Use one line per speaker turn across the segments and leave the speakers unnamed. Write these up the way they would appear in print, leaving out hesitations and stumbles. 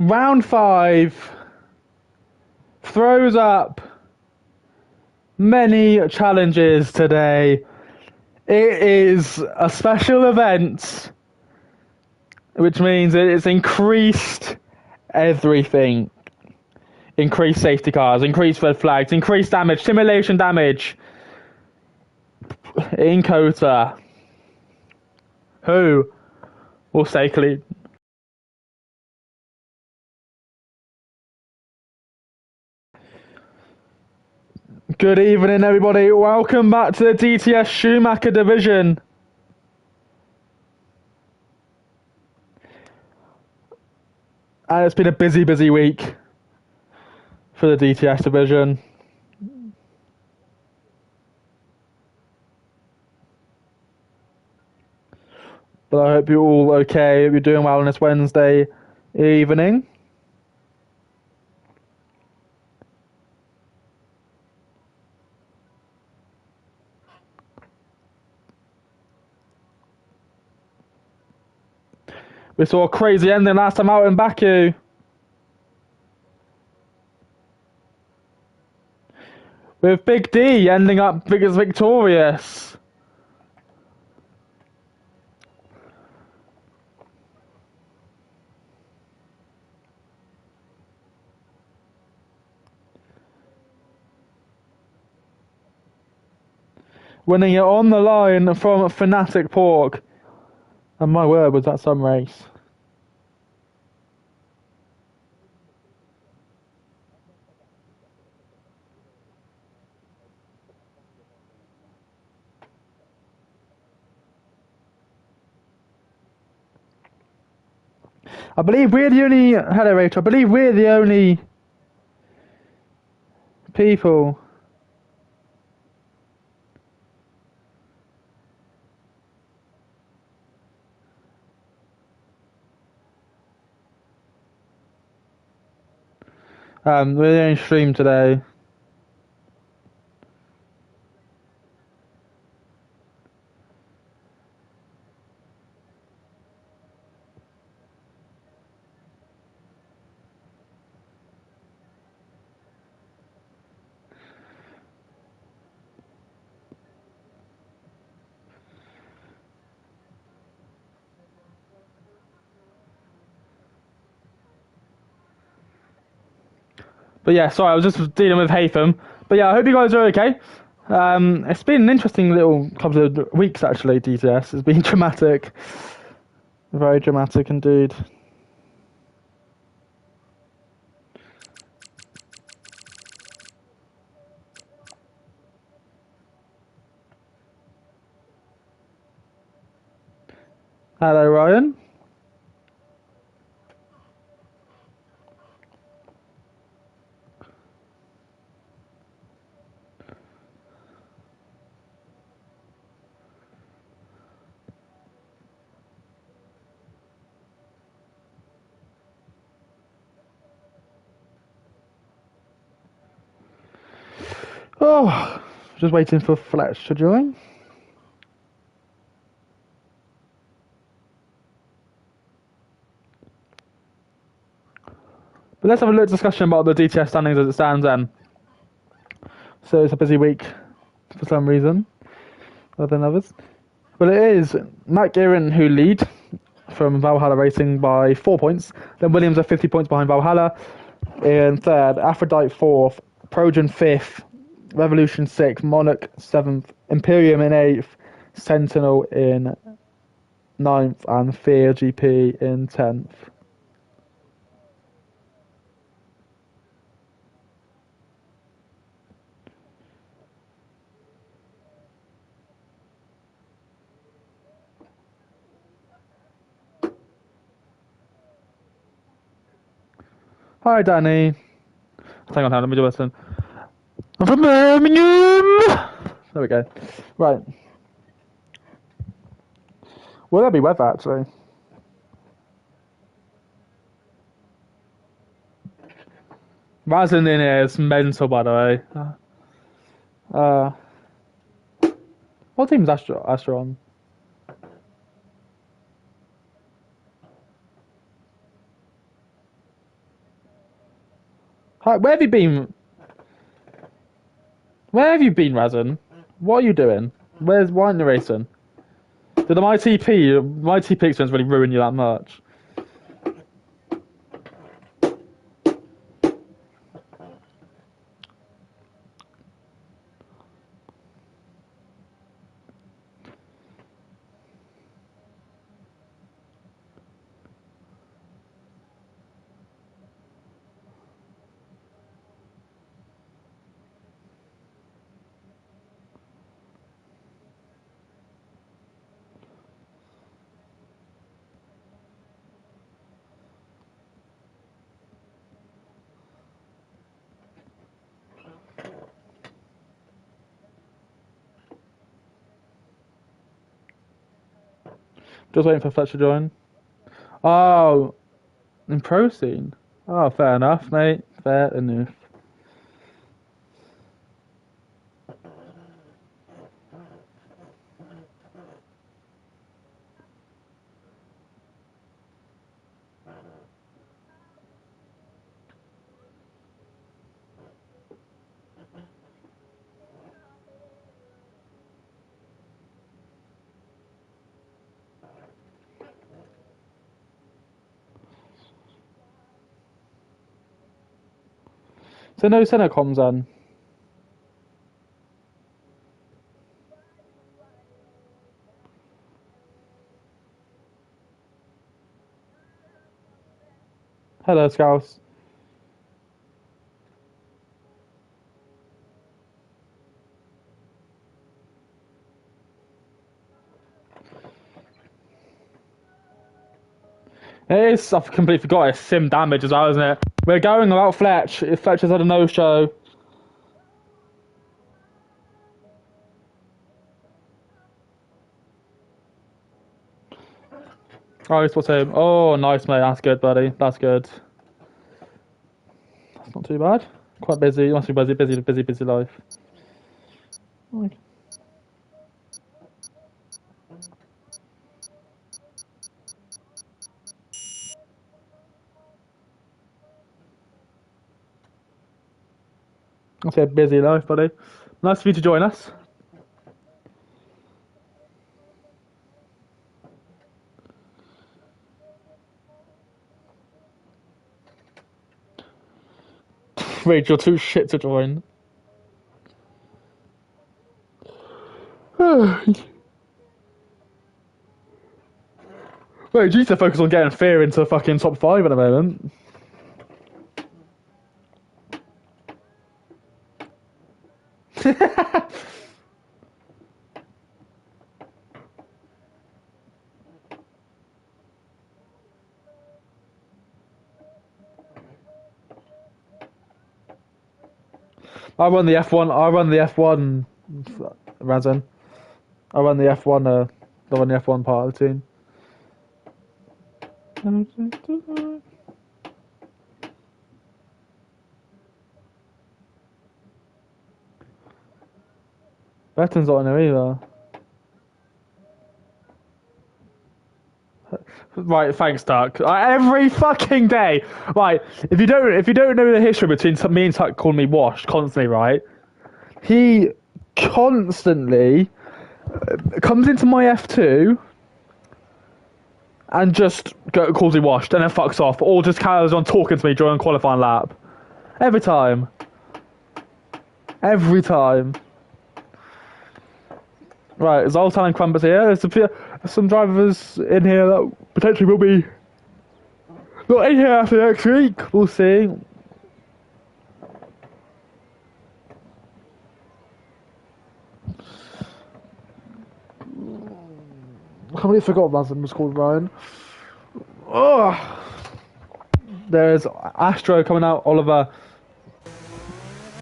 Round 5 throws up many challenges today. It is a special event, which means it's increased everything. Increased safety cars, increased red flags, increased damage, simulation damage. In Kota, who will stay clean? Good evening, everybody. Welcome back to the DTS Schumacher division. And it's been a busy week for the DTS division. But I hope you're all okay. Hope you're doing well on this Wednesday evening. We saw a crazy ending last time out in Baku. With Big D ending up victorious. Winning it on the line from Fnatic Pork. And my word, was that some race. I believe we're the only... Hello, Rachel. I believe we're the only people... we're the only stream today. But yeah, sorry, I was just dealing with Haytham. But yeah, I hope you guys are okay. It's been an interesting little couple of weeks, actually, DTS. It's been dramatic. Very dramatic indeed. Hello, Ryan. Oh, just waiting for Fletch to join. But let's have a little discussion about the DTS standings as it stands then. So it's a busy week for some reason, other than others. But it is Matt Gearin who lead from Valhalla Racing by 4 points. Then Williams are 50 points behind Valhalla in third, Aphrodite fourth, Projan fifth, Revolution sixth, Monarch seventh, Imperium in eighth, Sentinel in ninth, and Fear GP in 10th. Hi, Danny. Hang on, let me do this then. I'm from Birmingham! There we go. Right. Will there be weather, actually? Rising in here is mental, by the way. What team's Astra on? Hi, where have you been? Where have you been, Razin? What are you doing? Why aren't you racing? Did my TP experience really ruin you that much? Just waiting for Fletcher to join. Oh, in pro scene. Oh, fair enough, mate. Fair enough. So no center comms then. Hello, Scouse. It is, I've completely forgot, it's sim damage as well, isn't it? We're going without Fletch. If Fletch has had a no-show. Oh, he's what's him. Oh, nice, mate. That's good, buddy. That's good. That's not too bad. Quite busy. You must be busy life. Okay. I'll say busy life, buddy. Nice for you to join us. Rage, you're too shit to join. Wait, you need to focus on getting Fear into fucking top 5 at the moment. I run the F1. I run the F1. Razin. I run the F1. I run the F1 part of the team. Betton's not in there either. Right, thanks, Tuck. Every fucking day. Right, if you don't know the history between me and Tuck calling me washed constantly, right? He constantly comes into my F2 and just calls me washed and then fucks off, or just carries on talking to me during a qualifying lap. Every time. Every time. Right, Zoltan and Crumpets here. There's some drivers in here that potentially will be not in here after next week. We'll see. I completely forgot Mazin was called Ryan. Oh. There's Astro coming out, Oliver.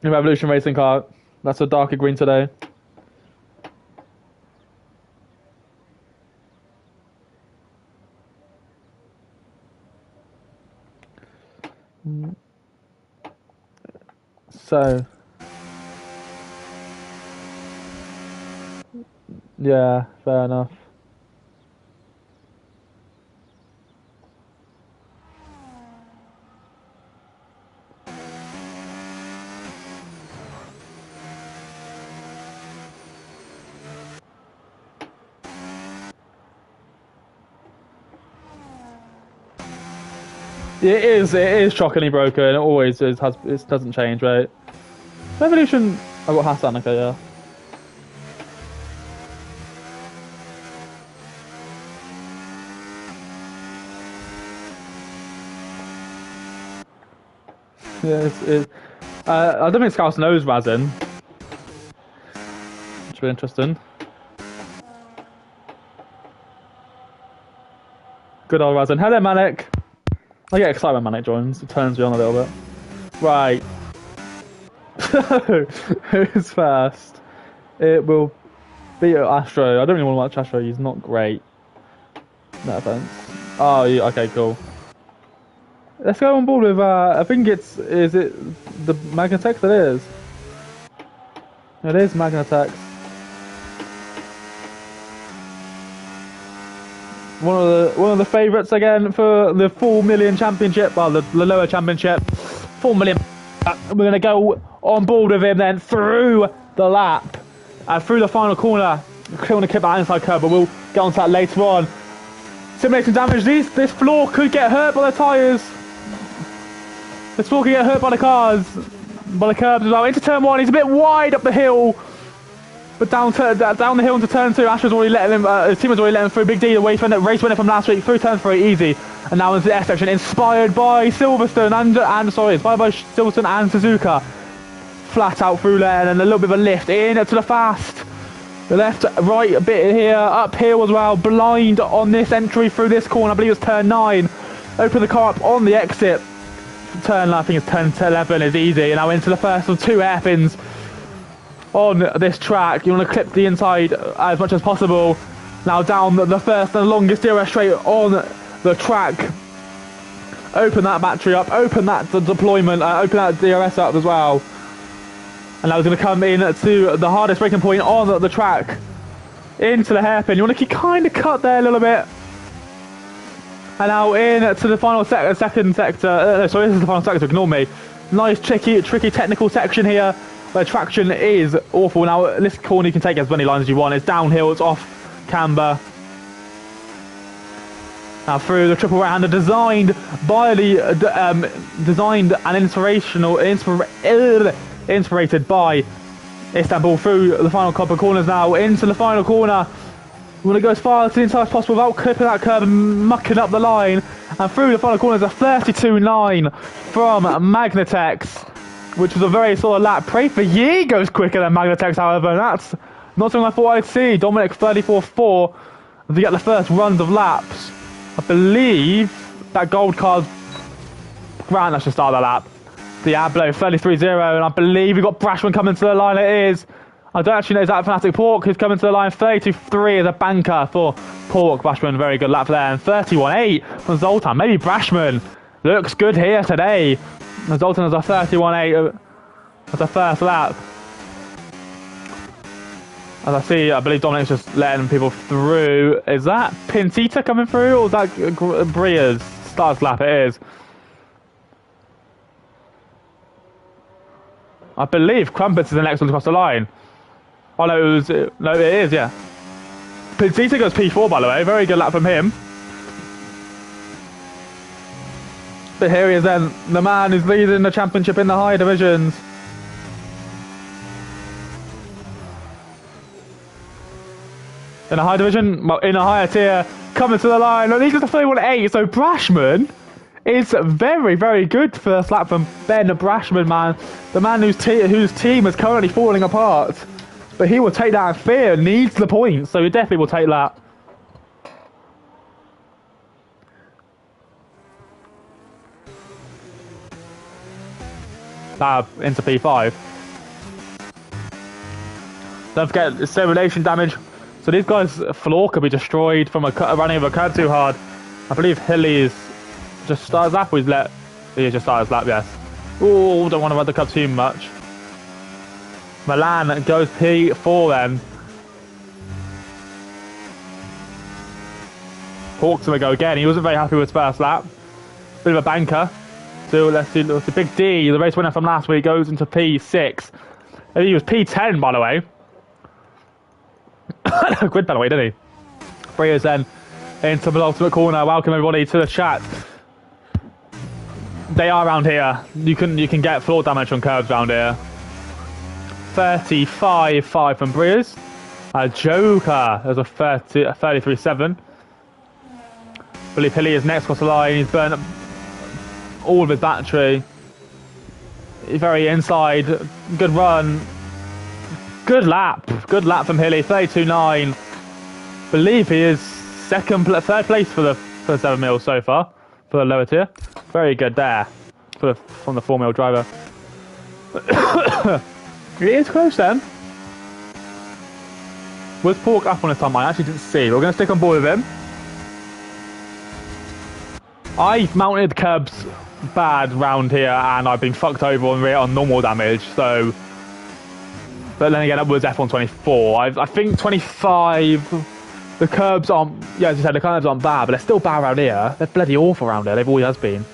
New Revolution Racing car. That's a darker green today. So, yeah, fair enough. It is shockingly broken. It always is. It doesn't change, right? Revolution. I got Hassan. Okay, yeah. Yeah, I don't think Scouse knows Razin. Which will be interesting. Good old Razin. Hello, Manic. I get excited when Manic joins. It turns me on a little bit. Right. Who's first? It will be Astro. I don't really want to watch Astro. He's not great. No offense. Oh, yeah, okay, cool. Let's go on board with, I think is it the Magnatex? It is. It is Magnatex. One of the favourites again for the 4 million championship, well the lower championship. 4 million. We're going to go on board with him then through the lap. Through the final corner. I want to keep that inside curve, but we'll get onto that later on. Simulation damage. This floor could get hurt by the tyres. This floor could get hurt by the cars. By the curbs as well. Into turn 1. He's a bit wide up the hill. But down the hill into turn 2. Asher's already letting him, his team has already let him through. Big D, the race winner from last week. Through turn 3, easy. And now into the S section. Inspired by Silverstone inspired by Silverstone and Suzuka. Flat out through there and a little bit of a lift in to the fast. The left, right bit here, uphill as well. Blind on this entry through this corner. I believe it's turn 9. Open the car up on the exit. Turn, I think it's turn 11 is easy. And now into the first of 2 hairpins on this track. You want to clip the inside as much as possible. Now down the first and longest DRS straight on the track. Open that battery up. Open that deployment. Open that DRS up as well. And now it's going to come in to the hardest braking point on the track. Into the hairpin. You want to keep kind of cut there a little bit. And now in to the final second sector. Sorry, this is the final sector. Ignore me. Nice, tricky technical section here. Where traction is awful. Now this corner you can take as many lines as you want. It's downhill. It's off camber. Now through the triple right-hander, designed by the designed and inspirated by Istanbul. Through the final couple of corners now into the final corner. We want to go as far to the inside as possible without clipping that curb and mucking up the line. And through the final corners, a 32.9 from Magnatex, which was a very solid lap. Pray for Ye goes quicker than Magnatex, however. That's not something I thought I'd see. Dominic 34.4 to get the first runs of laps. I believe that gold card. Grant, let's just start that lap. Diablo 33.0, and I believe we've got Brashman coming to the line. It is. I don't actually know, is that Fanatic Pork who's coming to the line? 32.3 as a banker for Pork. Brashman, very good lap there. And 31.8 from Zoltan. Maybe Brashman looks good here today. Zoltan has a 31.8 as a first lap. As I see, I believe Dominic's just letting people through. Is that Pintita coming through, or is that Bria's starts lap? It is. I believe Crumpets is the next one to cross the line. Oh no, it is, yeah. Pintita goes P4, by the way. Very good lap from him. But here he is then, the man who's leading the championship in the higher divisions. In a high division, well, in a higher tier, coming to the line. Look, he's just a 31.8, so Brashman is very, very good first lap from Ben Brashman, man. The man whose team is currently falling apart. But he will take that in fear, needs the points, so he definitely will take that. Into P5. Don't forget, it's simulation damage. So these guys' floor could be destroyed from running of a curb too hard. I believe Hilly's just started his lap, or he just started his lap, yes. Ooh, don't want to run the curb too much. Milan goes P4 then. Hawks gonna go again. He wasn't very happy with his first lap. Bit of a banker. So let's see. Big D, the race winner from last week, goes into P6. And he was P10, by the way. Grid penalty, didn't he? Bria's then into the ultimate corner. Welcome everybody to the chat. They are around here. You can get floor damage from curbs around here. 35-5 from Breers. Joker, there's a 33-7. Billy Pilly is next across the line. He's burnt up all of his battery. He's very inside. Good run. Good lap. Good lap from Hilly. 32.9. Believe he is third place for the 7 mil so far for the lower tier. Very good there from the 4 mil driver. It is close then. Was Pork up on his time? I actually didn't see. We're going to stick on board with him. I mounted curbs bad round here and I've been fucked over on normal damage, so... But then again, that was F1 24. I think 25... The curbs aren't... Yeah, as you said, the curbs aren't bad, but they're still bad around here. They're bloody awful around here. They've always has been.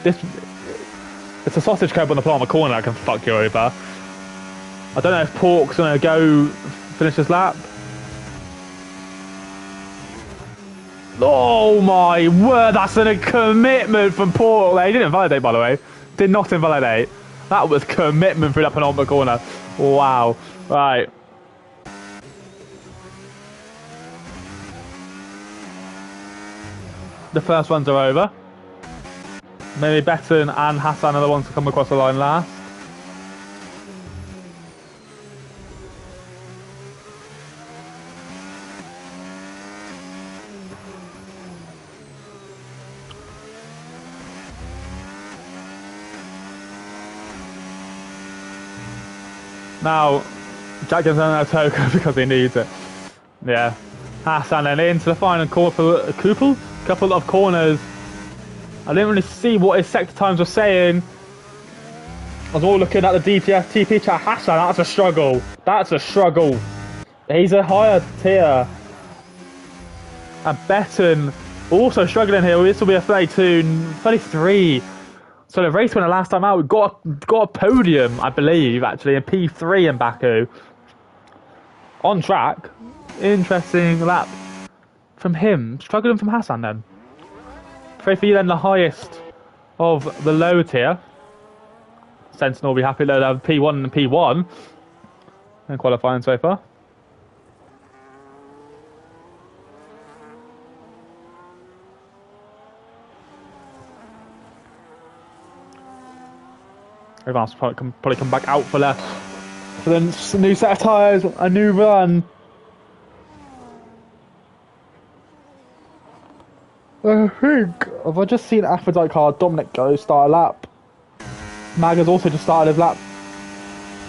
It's a sausage curb on the plant on the corner that can fuck you over. I don't know if Pork's going to go finish this lap. Oh my word, that's a commitment from Pork there. He didn't invalidate, by the way. Did not invalidate. That was commitment through that penultimate corner. Wow. Right. The first ones are over. Maybe Betten and Hassan are the ones to come across the line last. Now, Jack gives him a token because he needs it. Yeah. Hassan then into the final couple of corners. I didn't really see what his sector times were saying. I was all looking at the DTS TP chat. Hassan, that's a struggle. That's a struggle. He's a higher tier. And Betten also struggling here. This will be a 32, 33. So the race winner last time out, we got a podium, I believe, actually, in P3 in Baku. On track. Interesting lap from him. Struggling from Hassan then. Pray for you then, the highest of the low tier. Sentinel will be happy that they have P1 and P1 in qualifying so far. Everyone's probably come back out for the new set of tyres, a new run. I think, have I just seen Aphrodite car Dominic go start a lap? Mag has also just started his lap.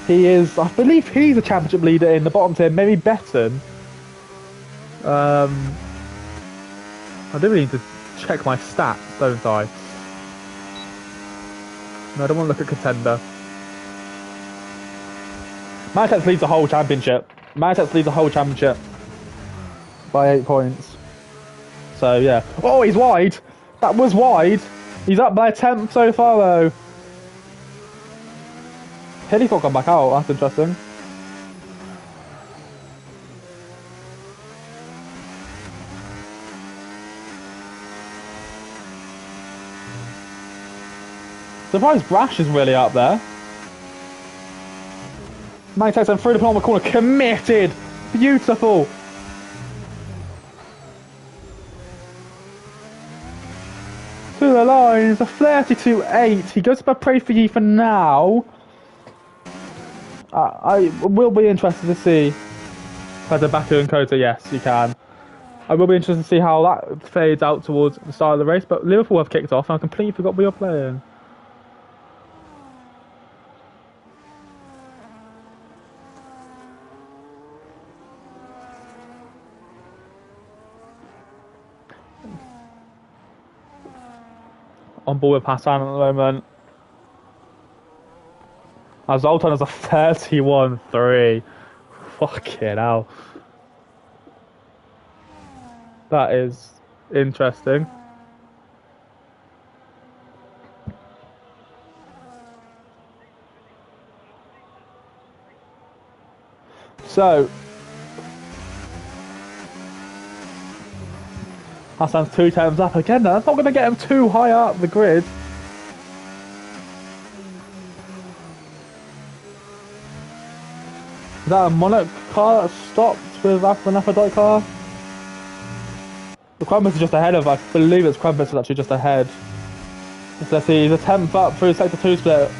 He is, I believe he's a championship leader in the bottom tier, maybe Betten. I do really need to check my stats, don't I? No, I don't want to look at contender. Manitex leads the whole championship. Manitex leads the whole championship by 8 points. So yeah. Oh, he's wide. That was wide. He's up by a 10th so far though. Hilly's not gone back out. That's interesting. Surprised Brash is really up there. Manitex and through the penultimate corner. Committed. Beautiful. To the lines. A 32.8. He goes to pray for you for now. I will be interested to see. Whether Baku and Kota, yes, you can. I will be interested to see how that fades out towards the start of the race. But Liverpool have kicked off and I completely forgot we were playing. On board with Hassan at the moment. Our Zoltan is a 31-3. Fucking hell. That is interesting. So, Hassan's 2 times up again. That's not going to get him too high up the grid. Is that a Monarch car that stopped with an Aphrodite car? The Crumpets is just ahead of, I believe it's Crumpets is actually just ahead. Let's see, he's a 10th up through Sector 2 split.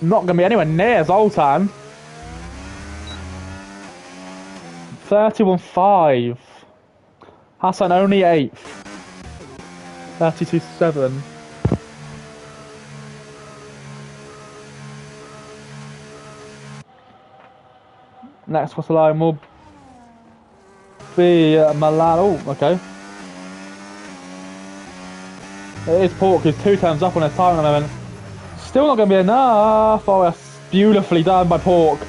Not going to be anywhere near Zoltan. 31.5. Hassan only 8th. 32.7. Next cross the line will be Milan. Oh, okay. It is Pork who's 2 times up on his time at the moment. Still not going to be enough. Oh, that's beautifully done by Pork.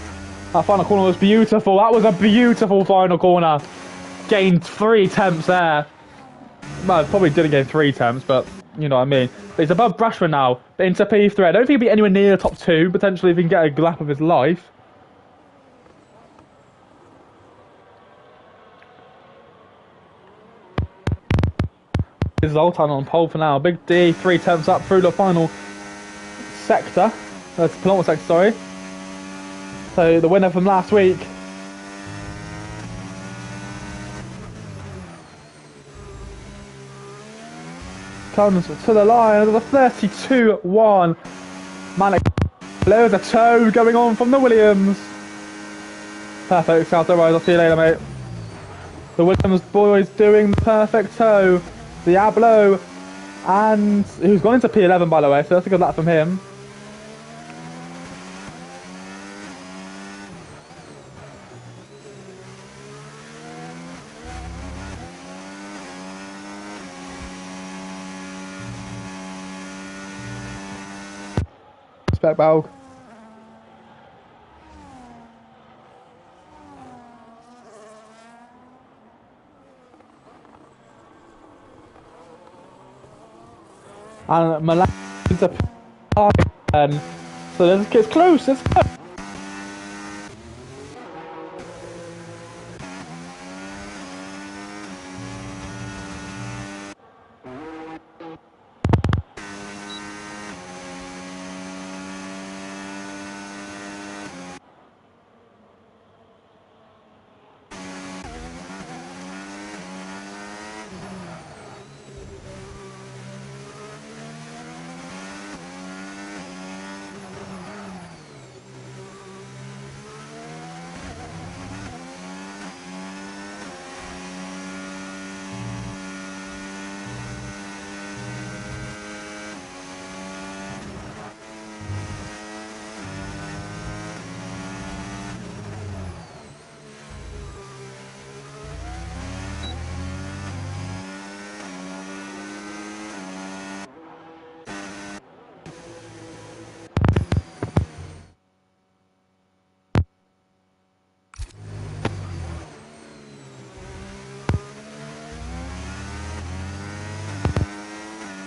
That final corner was beautiful. That was a beautiful final corner. Gained 3 attempts there. Well, probably didn't gain 3 attempts, but you know what I mean. But he's above Brashman now. Into P3. I don't think he'll be anywhere near the top 2. Potentially if he can get a lap of his life. Zoltan on pole for now. Big D, 3 attempts up through the final sector. That's the penultimate sector, sorry. So the winner from last week. Comes to the line with a 32-1. Manic. There's a toe going on from the Williams. Perfect, South Rise. I'll see you later, mate. The Williams boys doing the perfect toe. Diablo, and who's gone into P11 by the way, so that's a good lap from him. Respect Balg. And Milan is a again. So it's close, it's close.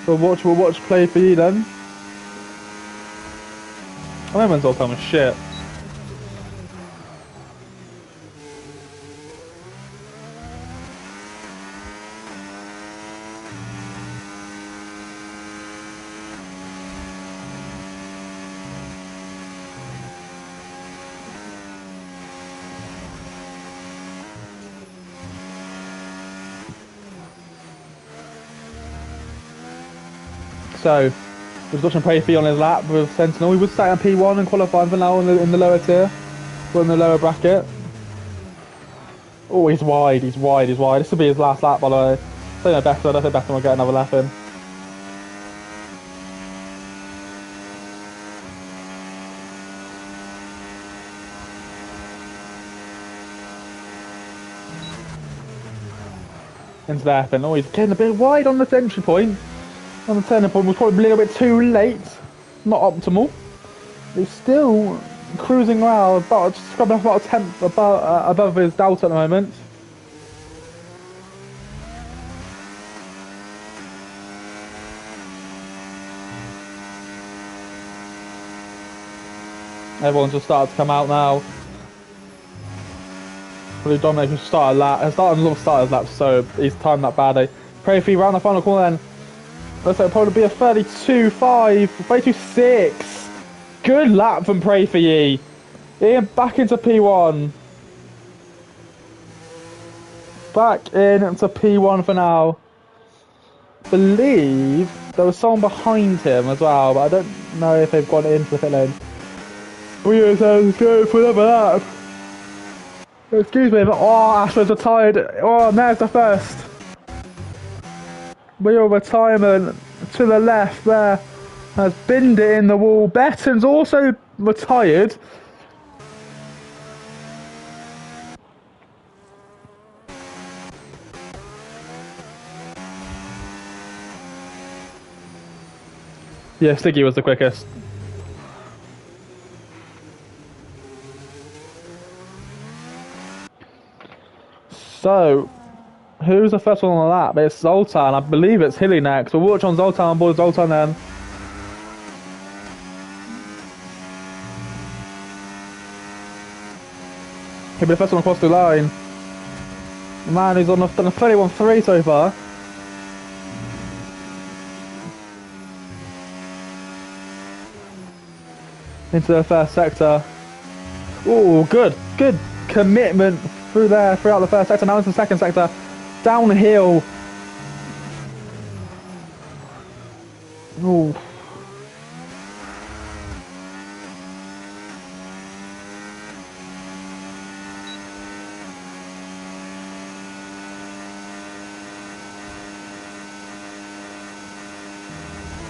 We'll watch play for you then. I remember when Zoltan was shit. So, we're watching Prayfee on his lap with Sentinel. He was sat on P1 and qualifying for now in the lower tier. We're in the lower bracket. Oh, he's wide. This will be his last lap, by the way. I don't think Beckton will get another lap in. Into the F, and oh, he's getting a bit wide on the entry point. On the turning point was probably a little bit too late. Not optimal. He's still cruising around, about scrubbing off about a tenth above his Delta at the moment. Everyone's just started to come out now. Really Dominic who started his lap, so he's timed that badly. Prayfee round the final corner then. Looks like it'll probably be a 32.5, 32.6. Good lap from Prayfee. Ian back into P1. Back into P1 for now. Believe there was someone behind him as well, but I don't know if they've gone into the pit lane. We are going to go for another lap. Excuse me, oh, Ashford's retired. Oh, there's the first. Real retirement to the left there. Has binned it in the wall. Betton's also retired. Yeah, Stiggy was the quickest. So, who's the first one on the lap? It's Zoltan. I believe it's Hilly next. We'll watch on Zoltan on board Zoltan then. He'll be the first one across the line. Man, he's on a 31-3 so far. Into the first sector. Oh, good commitment through there, throughout the first sector. Now into the second sector. Downhill. Oh.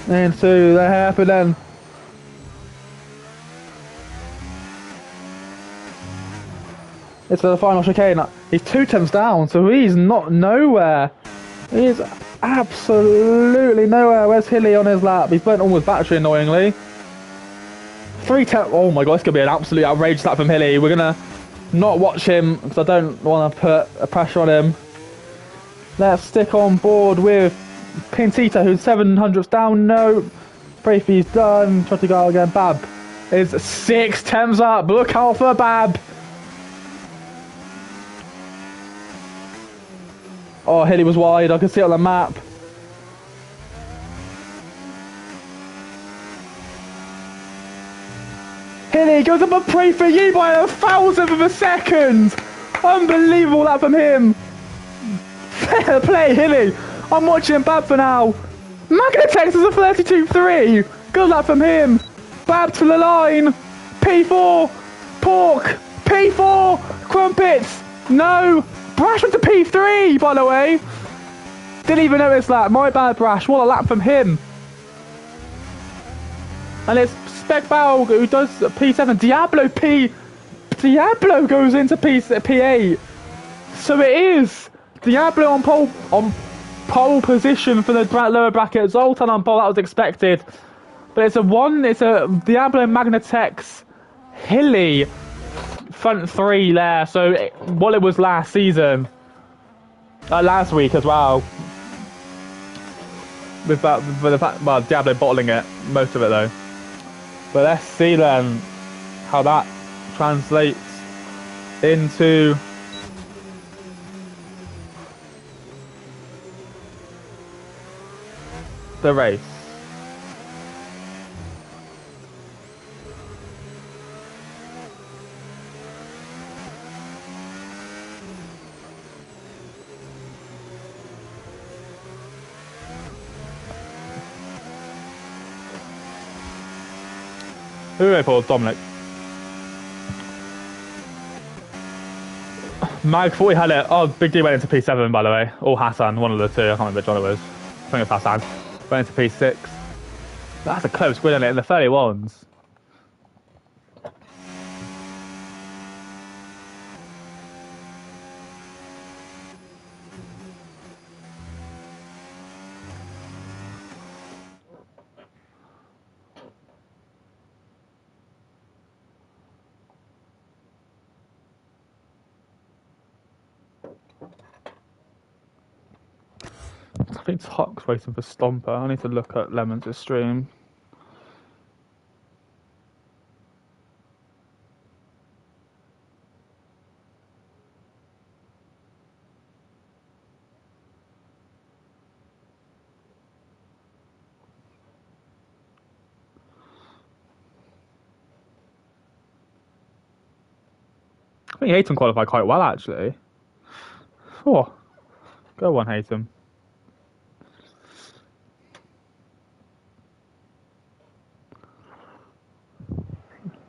Into the hairpin. It's the final chicane. He's 2 tenths down, so he's not nowhere. He's absolutely nowhere. Where's Hilly on his lap? He's burnt all his battery, annoyingly. 3 tenths. Oh my god, this could be an absolutely outrageous lap from Hilly. We're gonna not watch him because I don't want to put a pressure on him. Let's stick on board with Pintita, who's 700ths down. No. Brafey's done. Try to go out again. Bab is 6 tenths up. Look out for Bab. Oh, Hilly was wide. I can see it on the map. Hilly goes up and pray for you by 1,000th of a second. Unbelievable that from him. Fair play, Hilly. I'm watching Bab for now. Magnatex is a 32-3. Good luck from him. Bab to the line. P4. Pork. P4. Crumpets. No. Brash went to P3, by the way. Didn't even notice that. My bad, Brash. What a lap from him. And it's Spec Bow who does P7. Diablo goes into P8. So it is Diablo on pole position for the lower bracket. Zoltan on pole, that was expected. But it's a Diablo Magnatex Hilly front 3 there. So what it was last season. Last week as well. With the fact, well, Diablo bottling it, most of it though. But let's see then how that translates into the race. Who are we for? Dominic. Mag 40 had it. Oh, Big D went into P7 by the way. Or Hassan, one of the two. I can't remember which one it was. I think it was Hassan. Went into P6. That's a close win, isn't it? In the 31s. I think Tuck's waiting for Stomper. I need to look at Lemons' stream. think Hayton qualified quite well, actually. Oh, go on, Hayton.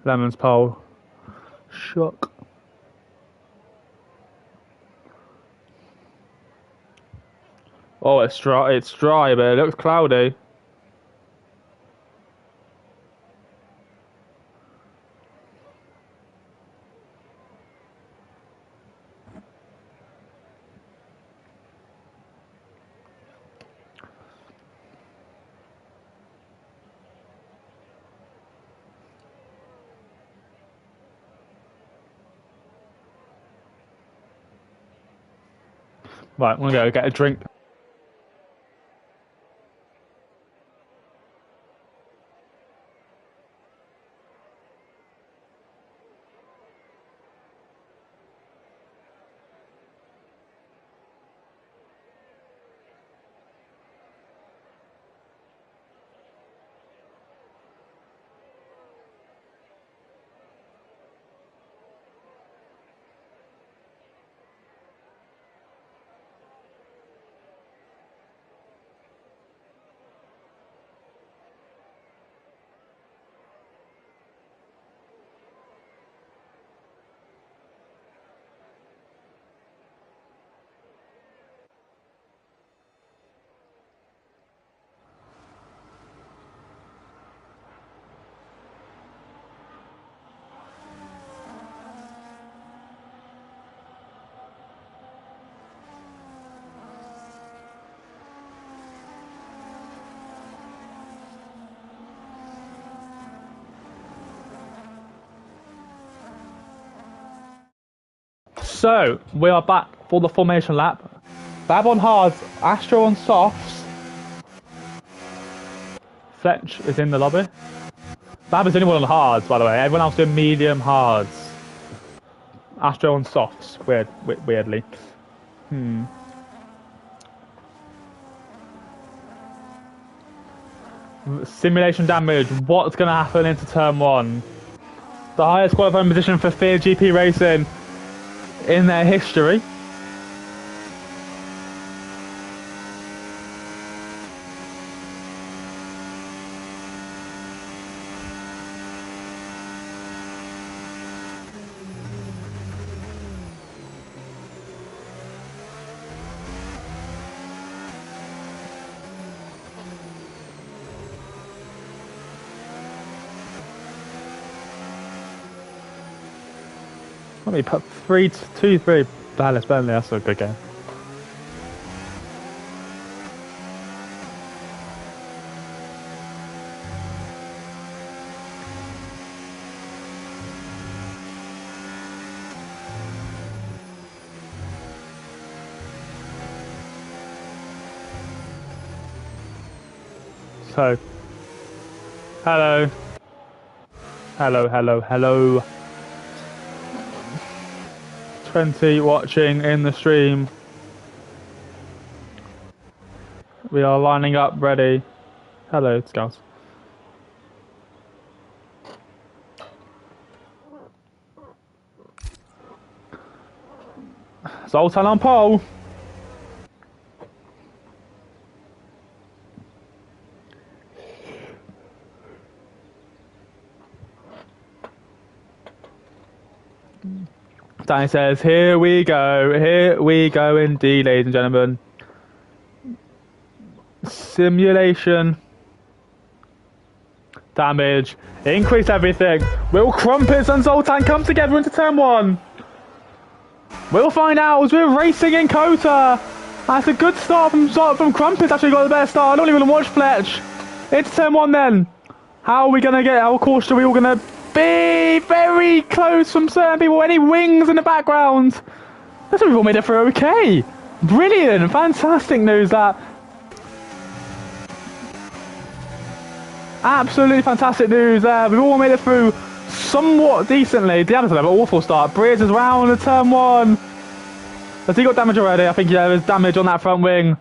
Lemon's pole. Shook. Oh, it's dry. It's dry, but it looks cloudy. Right, I'm gonna go get a drink. So, we are back for the formation lap. Bab on hards, Astro on softs. Fletch is in the lobby. Bab is the only one on hards, by the way. Everyone else doing medium hards. Astro on softs, weirdly. Simulation damage. What's going to happen into turn 1? The highest qualifying position for Fear GP Racing in their history. Let me put 3-2-3 Dallas Burnley. That's a good game. So, hello. 20 watching in the stream. We are lining up ready. Hello, Scouts. Zoltan on pole. Danny says, here we go indeed, ladies and gentlemen. Simulation. Damage. Increase everything. Will Crumpets and Zoltan come together into turn 1? We'll find out as we're racing in Kota. That's a good start from Crumpets. Actually got the best start. I don't even want to watch Fletch. Into turn 1 then. How are we going to get, how cautious are we all going to be? Very close from certain people. Any wings in the background? That's what we've all made it through okay. Brilliant. Fantastic news that. Absolutely fantastic news there. We've all made it through somewhat decently. Deanna's had an awful start. Breers is round the turn 1. Has he got damage already? I think yeah, there is damage on that front wing.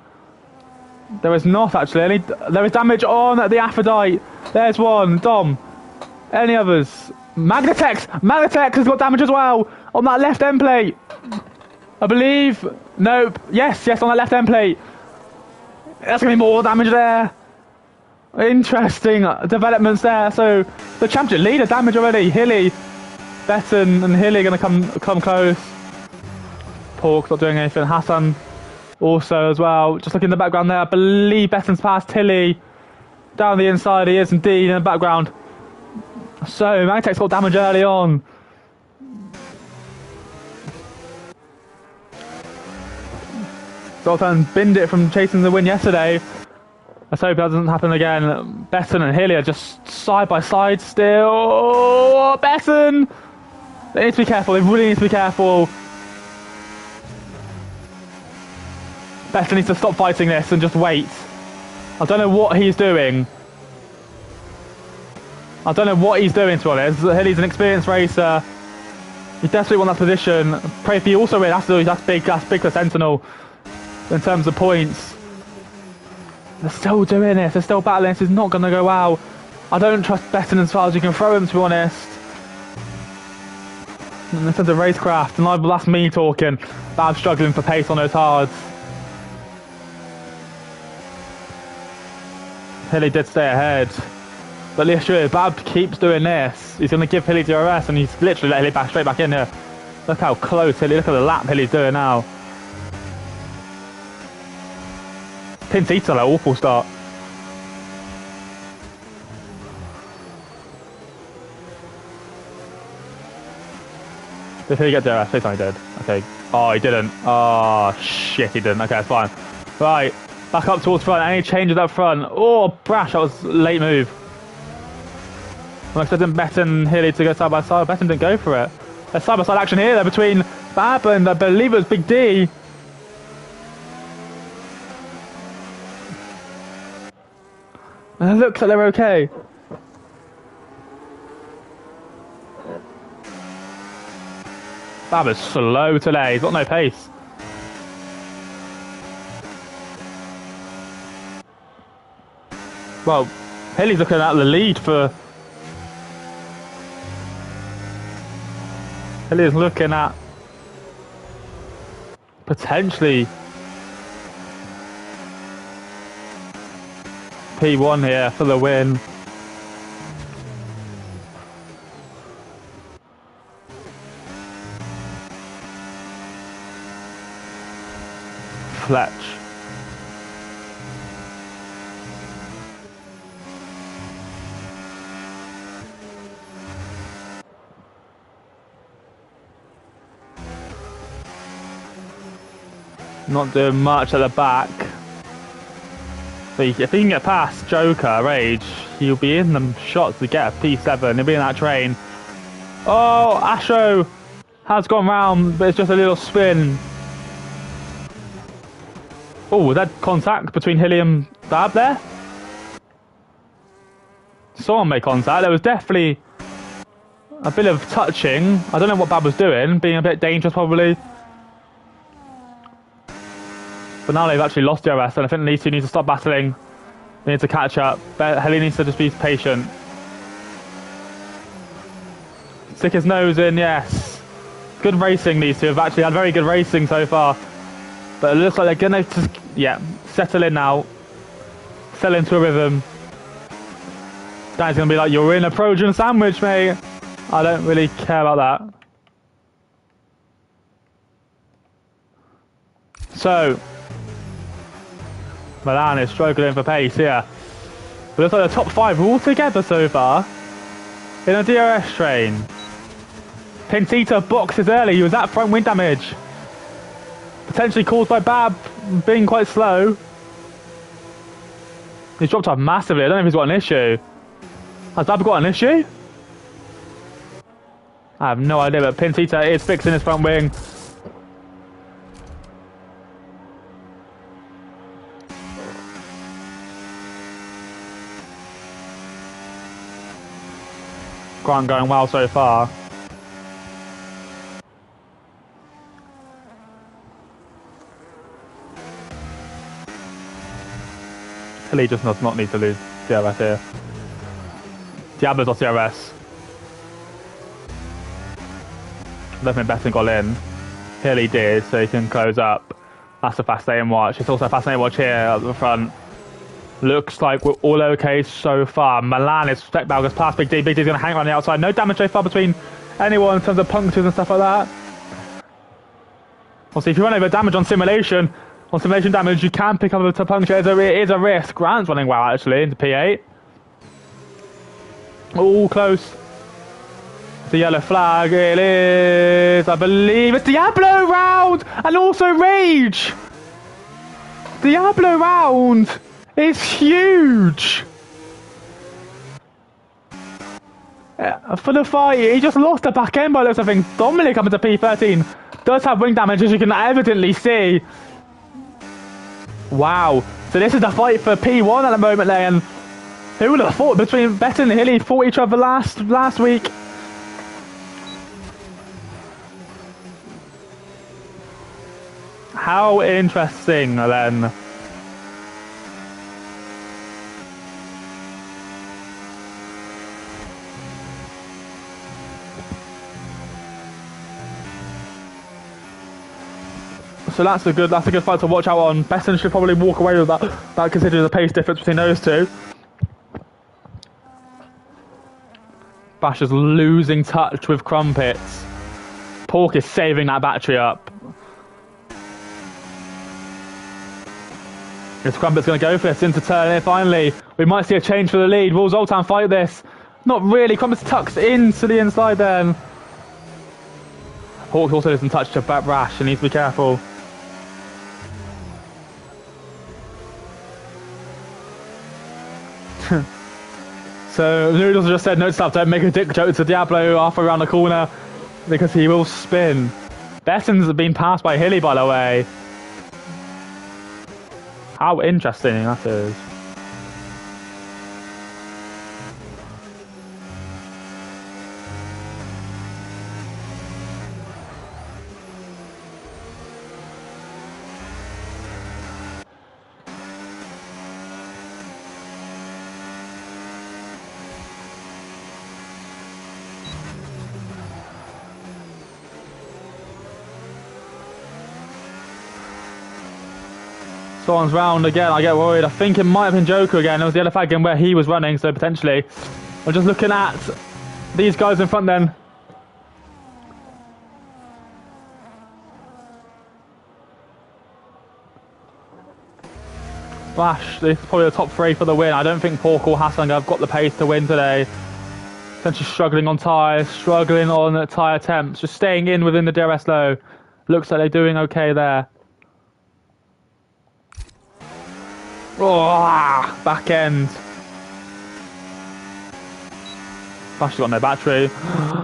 There is not actually. There is damage on the Aphrodite. There's one. Dom. Any others? Magnitex has got damage as well on that left end plate. I believe. Nope. Yes, on that left end plate. That's going to be more damage there. Interesting developments there. So the championship leader damage already. Hilly, Betten and Hilly are going to come close. Pork's not doing anything. Hassan also as well. Just looking in the background there. I believe Betten's passed Hilly. Down the inside he is indeed in the background. So Magnitex got damage early on. Zoltan binned it from chasing the win yesterday. Let's hope that doesn't happen again. Betten and Hilly are just side by side still. Oh, Betten! They need to be careful. They really need to be careful. Betten needs to stop fighting this and just wait. I don't know what he's doing. To be honest. Hilly's an experienced racer. He desperately wants that position. Pray if he also wins. That's big for Sentinel in terms of points. They're still doing this. They're still battling. This is not going to go well. I don't trust Betten as far as you can throw him, to be honest. In terms of racecraft, and that's me talking. Bab struggling for pace on those hards. Hilly did stay ahead. But the issue is, Bab keeps doing this. He's going to give Hilly DRS and he's literally let Hilly straight back in here. Look how close Hilly, look at the lap Hilly's doing now. Pintita, that awful start. Did Hilly get DRS? Please tell me he did. Okay. Oh, he didn't. Oh, shit, he didn't. Okay, that's fine. Right, back up towards front. Any changes up front? Oh, brash, that was a late move. I'm expecting Betten and Hilly to go side by side. Betten didn't go for it. There's side by side action here. They're between Bab and I believe it was Big D. And it looks like they're okay. Bab is slow today. He's got no pace. Well, Hilly's looking at the lead for... Hilly's looking at... potentially... P1 here for the win. Fletch. Not doing much at the back. So if he can get past Joker, Rage, he'll be in the shots to get a P7. He'll be in that train. Oh, Astro has gone round, but it's just a little spin. Oh, was that contact between Hilly and Bab there? Someone made contact. There was definitely a bit of touching. I don't know what Bab was doing, being a bit dangerous probably. But now they've actually lost DRS, and I think these two need to stop battling. They need to catch up. Hilly needs to just be patient. Stick his nose in, yes. Good racing, these two have actually had very good racing so far. But it looks like they're going to, yeah, settle in now. Settle into a rhythm. Danny's going to be like, you're in a Trojan sandwich, mate. I don't really care about that. So, Milan is struggling for pace here. It looks like the top 5 are all together so far in a DRS train. Pintita boxes early. He was at front wing damage. Potentially caused by Bab being quite slow. He's dropped off massively. I don't know if he's got an issue. Has Bab got an issue? I have no idea, but Pintita is fixing his front wing. Grant going well so far. Hilly just does not need to lose DRS here. Diablo's off DRS. I don't think Besson got in. Hilly did, so he can close up. That's a fascinating watch. It's also a fascinating watch here at the front. Looks like we're all okay so far. Milan is spec Balgas past Big D. Big D's going to hang around the outside. No damage so far between anyone in terms of punctures and stuff like that. Obviously, if you run over damage on simulation damage, you can pick up a puncture. It is a risk. Grant's running well, actually, into P8. All close. The yellow flag, it is, I believe, it's Diablo round! And also Rage! Diablo round is huge! For the fight, he just lost the back end by looks of things. Dominic coming to P13 does have wing damage, as you can evidently see. Wow. So this is the fight for P1 at the moment there, and who would have thought between Betton and Hilly fought each other last week? How interesting then. So that's a good fight to watch out on. Besson should probably walk away with that considering the pace difference between those two. Bash is losing touch with Crumpets. Pork is saving that battery up. Is Crumpets going to go for this into turn here finally? We might see a change for the lead. Will Zoltan fight this? Not really. Crumpets tucks into the inside then. Hawk also doesn't touch to Brash and needs to be careful. So Noodles just said, note stuff, don't make a dick joke to Diablo halfway around the corner because he will spin. Besson's been passed by Hilly, by the way. How interesting that is. Someone's round again, I get worried. I think it might have been Joker again. It was the other flag game where he was running, so potentially. I'm just looking at these guys in front then. Flash, this is probably the top three for the win. I don't think Pork or Hassan have got the pace to win today. Essentially struggling on tyres, struggling on tyre attempts, just staying in within the DRS low. Looks like they're doing okay there. Oh, back end. Flash's got no battery.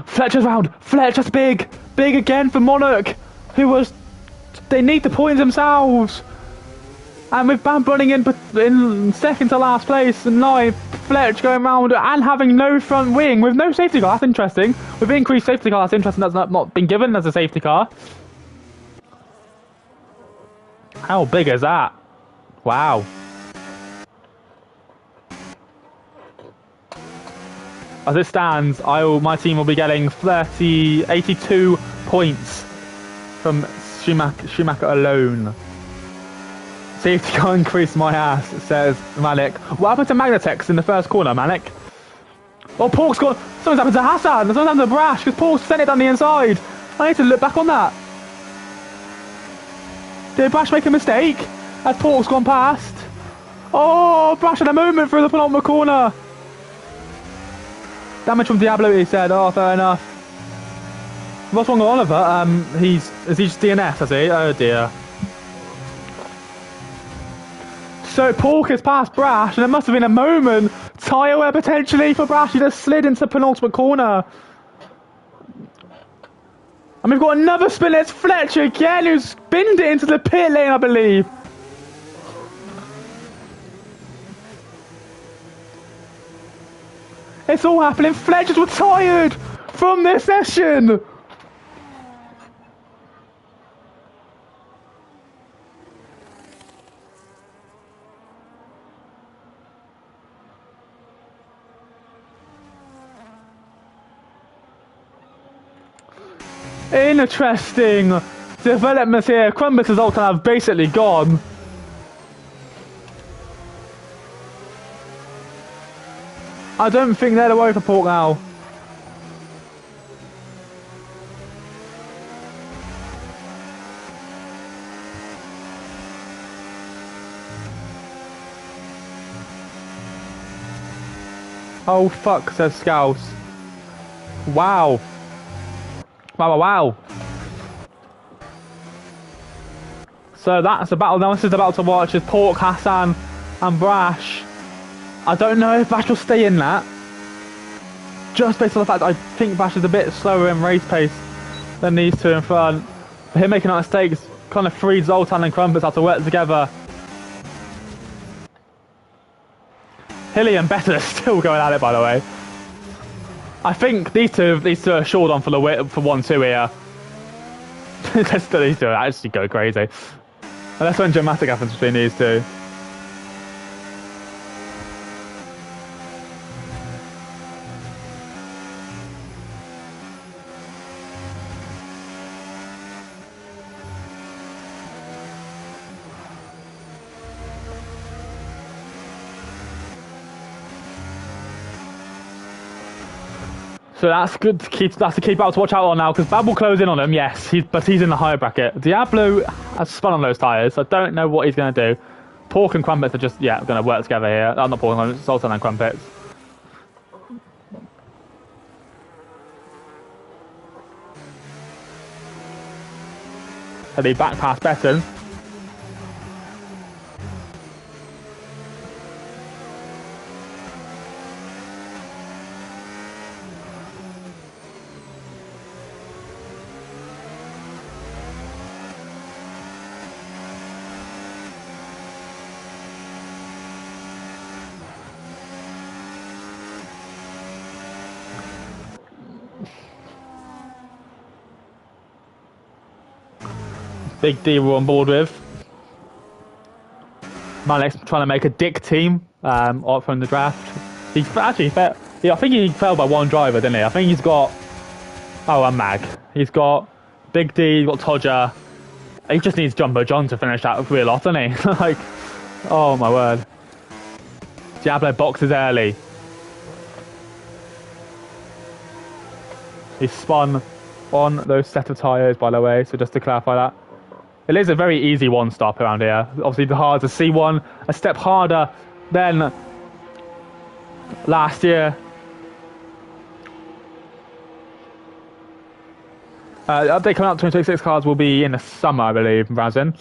Fletcher's round. Fletcher's big. Big again for Monarch. They need the points themselves. And with Bam running in second to last place, and now Fletch going round and having no front wing with no safety car. That's interesting. With increased safety car, that's interesting. That's not been given as a safety car. How big is that? Wow. As it stands, my team will be getting 82 points from Schumacher alone. Safety car increased my ass, says Malik. What happened to Magnatex in the first corner, Malik? Oh, Pork's got... Something's happened to Hassan. Something's happened to Brash, because Pork sent it down the inside. I need to look back on that. Did Brash make a mistake? As Pork's gone past. Oh, Brash had a moment through the penultimate corner. Damage from Diablo, he said. Oh, fair enough. What's wrong with Oliver? Is he just DNF, has he? Oh dear. So Pork has passed Brash, and there must have been a moment. Tyre wear potentially for Brash. He just slid into the penultimate corner. And we've got another spin. It's Fletcher again, who's spinned it into the pit lane, I believe. It's all happening. Fletcher's retired from this session. Interesting developments here. Crumbus is all kind of basically gone. I don't think they're the way for Pork now. Oh fuck, says Scouse. Wow. Wow. So that's the battle now. This is about to watch is Pork, Hassan and Brash. I don't know if Brash will stay in that. Just based on the fact that I think Brash is a bit slower in race pace than these two in front. But him making that mistakes kind of freed Zoltan and Crumpets how to work together. Hilly and Better are still going at it, by the way. I think these two are short on for the 1-2 here. These two actually go crazy. Unless when dramatic happens between these two. So that's good to keep. That's the key battle to watch out on now, because Bab will close in on him. Yes, but he's in the higher bracket. Diablo has spun on those tyres. I don't know what he's going to do. Pork and Crumpets are just going to work together here. I'm not Pork, Sultan and Crumpets. He'll back past Betton. Big D we're on board with. Malik's trying to make a dick team from the draft. He actually fell. Yeah, I think he fell by one driver, didn't he? I think he's got. Oh, and Mag. He's got Big D. He's got Todger. He just needs Jumbo John to finish that wheel off, doesn't he? Like, oh my word. Diablo boxes early. He's spun on those set of tyres, by the way. So just to clarify that. It is a very easy one-stop around here. Obviously, the hard to C1, a step harder than last year. The update coming out, 2026 cars will be in the summer, I believe, Brazin.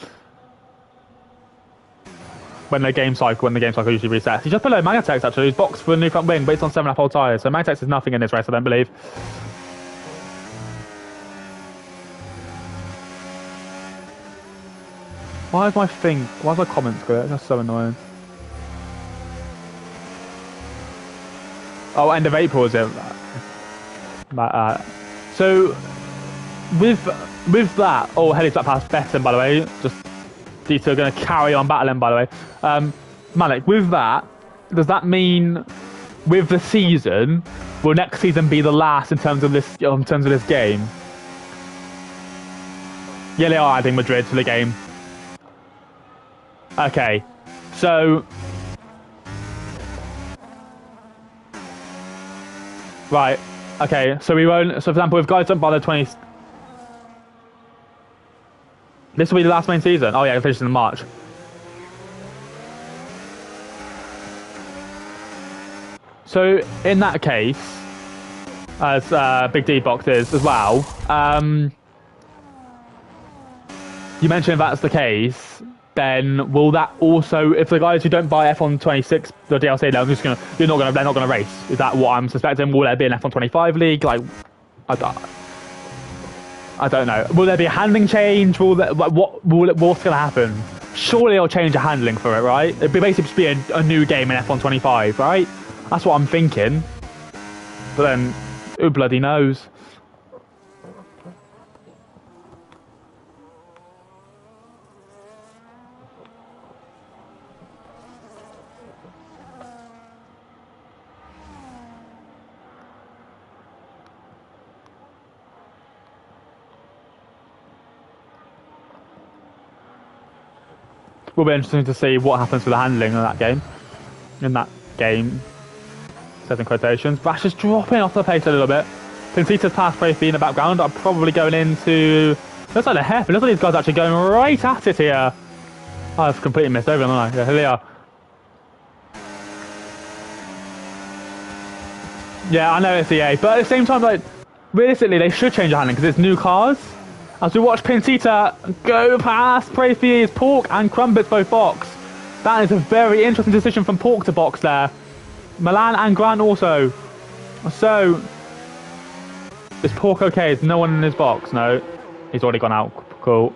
When the game cycle usually resets. He's just below Magnetex, actually. He's boxed for a new front wing, but it's on 7.5 tyres. So Magnetex is nothing in this race, I don't believe. Why is my comments good? That's so annoying. Oh, end of April is it? So with that, oh, Helly's back past Betton, by the way. Just these two are going to carry on battling, by the way. Malik, with that, does that mean with the season, will next season be the last in terms of this game? Yeah, they are adding Madrid to the game. Okay, so right. Okay, so we won't. So, for example, if guys don't buy the 20, this will be the last main season. Oh yeah, it finishes in March. So, in that case, as Big D Box is as well, you mentioned if that's the case. Then will that also, if the guys who don't buy F1 26, the DLC, they're not gonna race? Is that what I'm suspecting? Will there be an F1 25 league? Like, I don't know. Will there be a handling change? What's gonna happen? Surely they'll change the handling for it, right? It'd be basically just be a new game in F1 25, right? That's what I'm thinking. But then, who bloody knows? Will be interesting to see what happens with the handling in that game. Says in quotations. Bash is dropping off the pace a little bit. Pincita's past Profi in the background. I'm probably going into... Looks like the hairpin. Looks like these guys are actually going right at it here. Oh, I've completely missed over them, haven't I? Yeah, here they are. Yeah, I know it's EA, but at the same time, like, realistically, they should change the handling because it's new cars. As we watch Pincita go past Profi's Pork and Crumpets both box. That is a very interesting decision from Pork to box there. Milan and Grant also. So, is Pork okay? Is no one in his box? No. He's already gone out. Cool.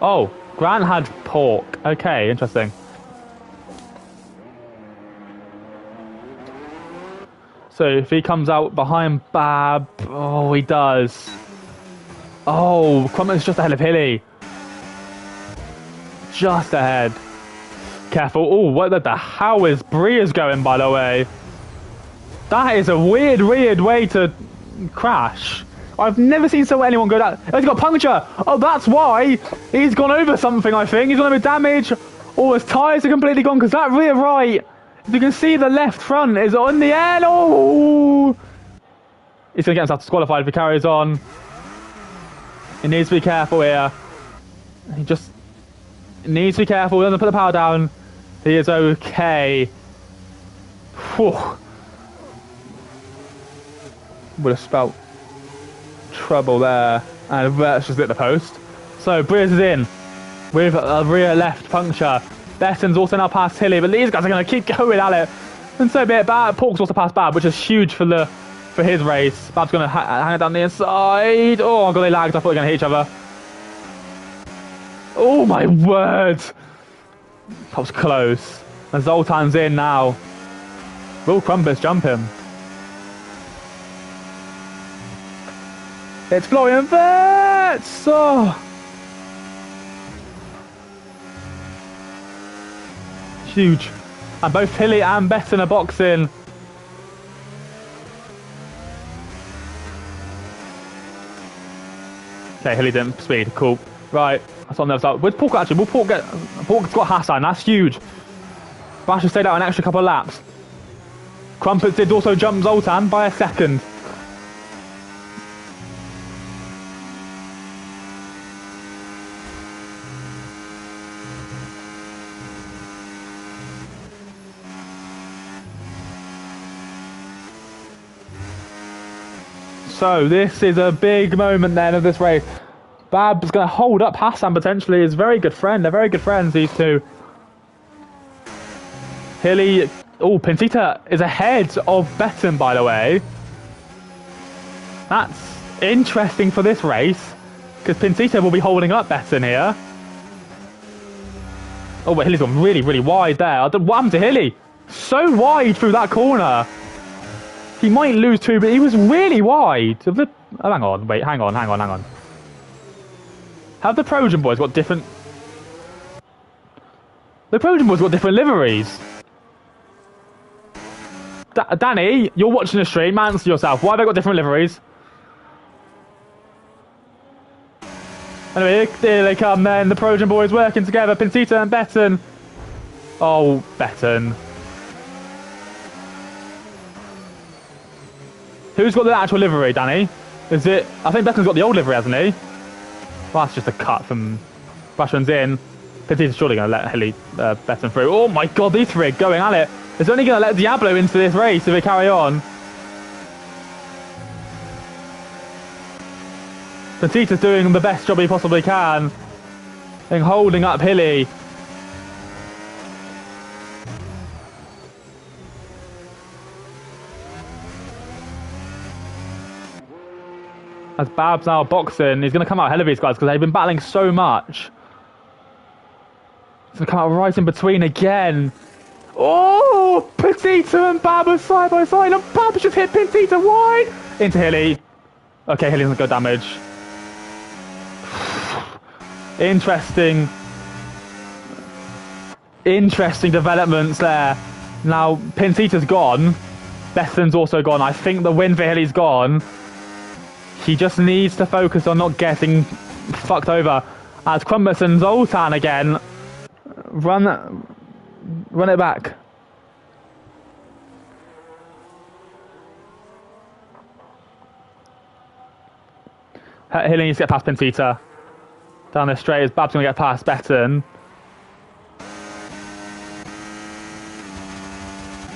Oh, Grant had Pork. Okay, interesting. So if he comes out behind Bab, oh, he does. Oh, Crumpet's just ahead of Hilly. Just ahead. Careful. Oh, what the how is Breers going, by the way? That is a weird way to crash. I've never seen anyone go that. Oh, he's got puncture. Oh, that's why. He's gone over something, I think. He's gone over damage. Oh, his tyres are completely gone because that rear right, you can see the left front is on the air. Oh! He's going to get himself disqualified if he carries on. He needs to be careful here. He just needs to be careful. He doesn't put the power down. He is okay. Whew. Would have spelt trouble there. And that's just hit the post. So Breers is in with a rear left puncture. Betton's also now past Hilly, but these guys are going to keep going at it. And so be it. Pork's also past Bab, which is huge for his race. Bab's going to hang it down the inside. Oh, God, they lagged. I thought they were going to hit each other. Oh, my word. That was close. And Zoltan's in now. Will Crumpets jump him? It's Florian Wirtz! Oh. Huge. And both Hilly and Betton are boxing. Okay, Hilly didn't speed. Cool. Right. That's on the other side. Where's Pork actually? Will Pork get... Pork's got Hassan. That's huge. Bash has stayed out an extra couple of laps. Crumpets did also jump Zoltan by a second. So this is a big moment then of this race. Bab's going to hold up Hassan potentially. His very good friend. They're very good friends, these two. Hilly. Oh, Pincita is ahead of Betton, by the way. That's interesting for this race. Because Pincita will be holding up Betton here. Oh, but Hilly's gone really wide there. What happened to Hilly? So wide through that corner. He might lose two, but he was really wide. Oh, hang on, wait, hang on. Have the Trojan boys got different... The Trojan boys got different liveries. Danny, you're watching the stream, answer yourself. Why have they got different liveries? Anyway, here they come then. The Trojan boys working together. Pincita and Betton. Oh, Betton. Who's got the actual livery, Danny? Is it... I think Betton's got the old livery, hasn't he? Well, that's just a cut from... Russians in. Pincita's surely going to let Hilly Betton through. Oh my God, these three are going at it. It's only going to let Diablo into this race if they carry on. Pincita's doing the best job he possibly can. And holding up Hilly. As Bab's now boxing, he's going to come out ahead of these guys because they've been battling so much. He's going to come out right in between again. Oh, Pincita and Bab are side by side, and Bab just hit Pincita wide into Hilly. Okay, Hilly doesn't go damage. Interesting developments there. Now, Pincita's gone. Betton's also gone. I think the win for Hilly's gone. He just needs to focus on not getting fucked over. As Crumpets and Zoltan again. Run it back. Hilly needs to get past Pentita. Down the straight, Bab's going to get past Betten.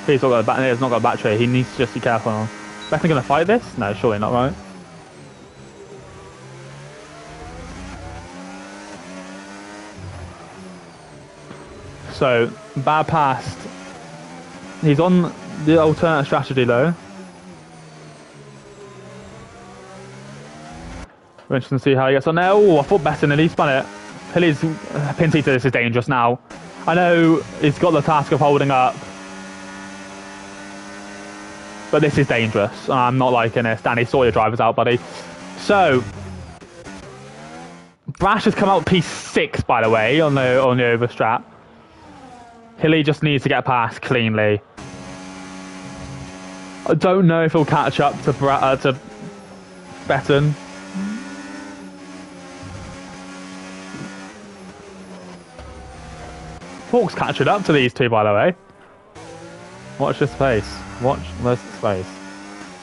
He's not got a battery. He needs to just be careful. Betten going to fight this? No, surely not, right? So, Bab passed. He's on the alternate strategy though. We're interested to see how he gets on there. Oh, I thought Betten and he spun it. Hilly's Pentita, this is dangerous now. I know he's got the task of holding up. But this is dangerous. I'm not liking this. Danny, sort your drivers out, buddy. So, Brash has come out P6, by the way, on the overstrap. Hilly just needs to get past cleanly. I don't know if he'll catch up to Betten. Fork's catching up to these two, by the way. Watch this space. Watch this space.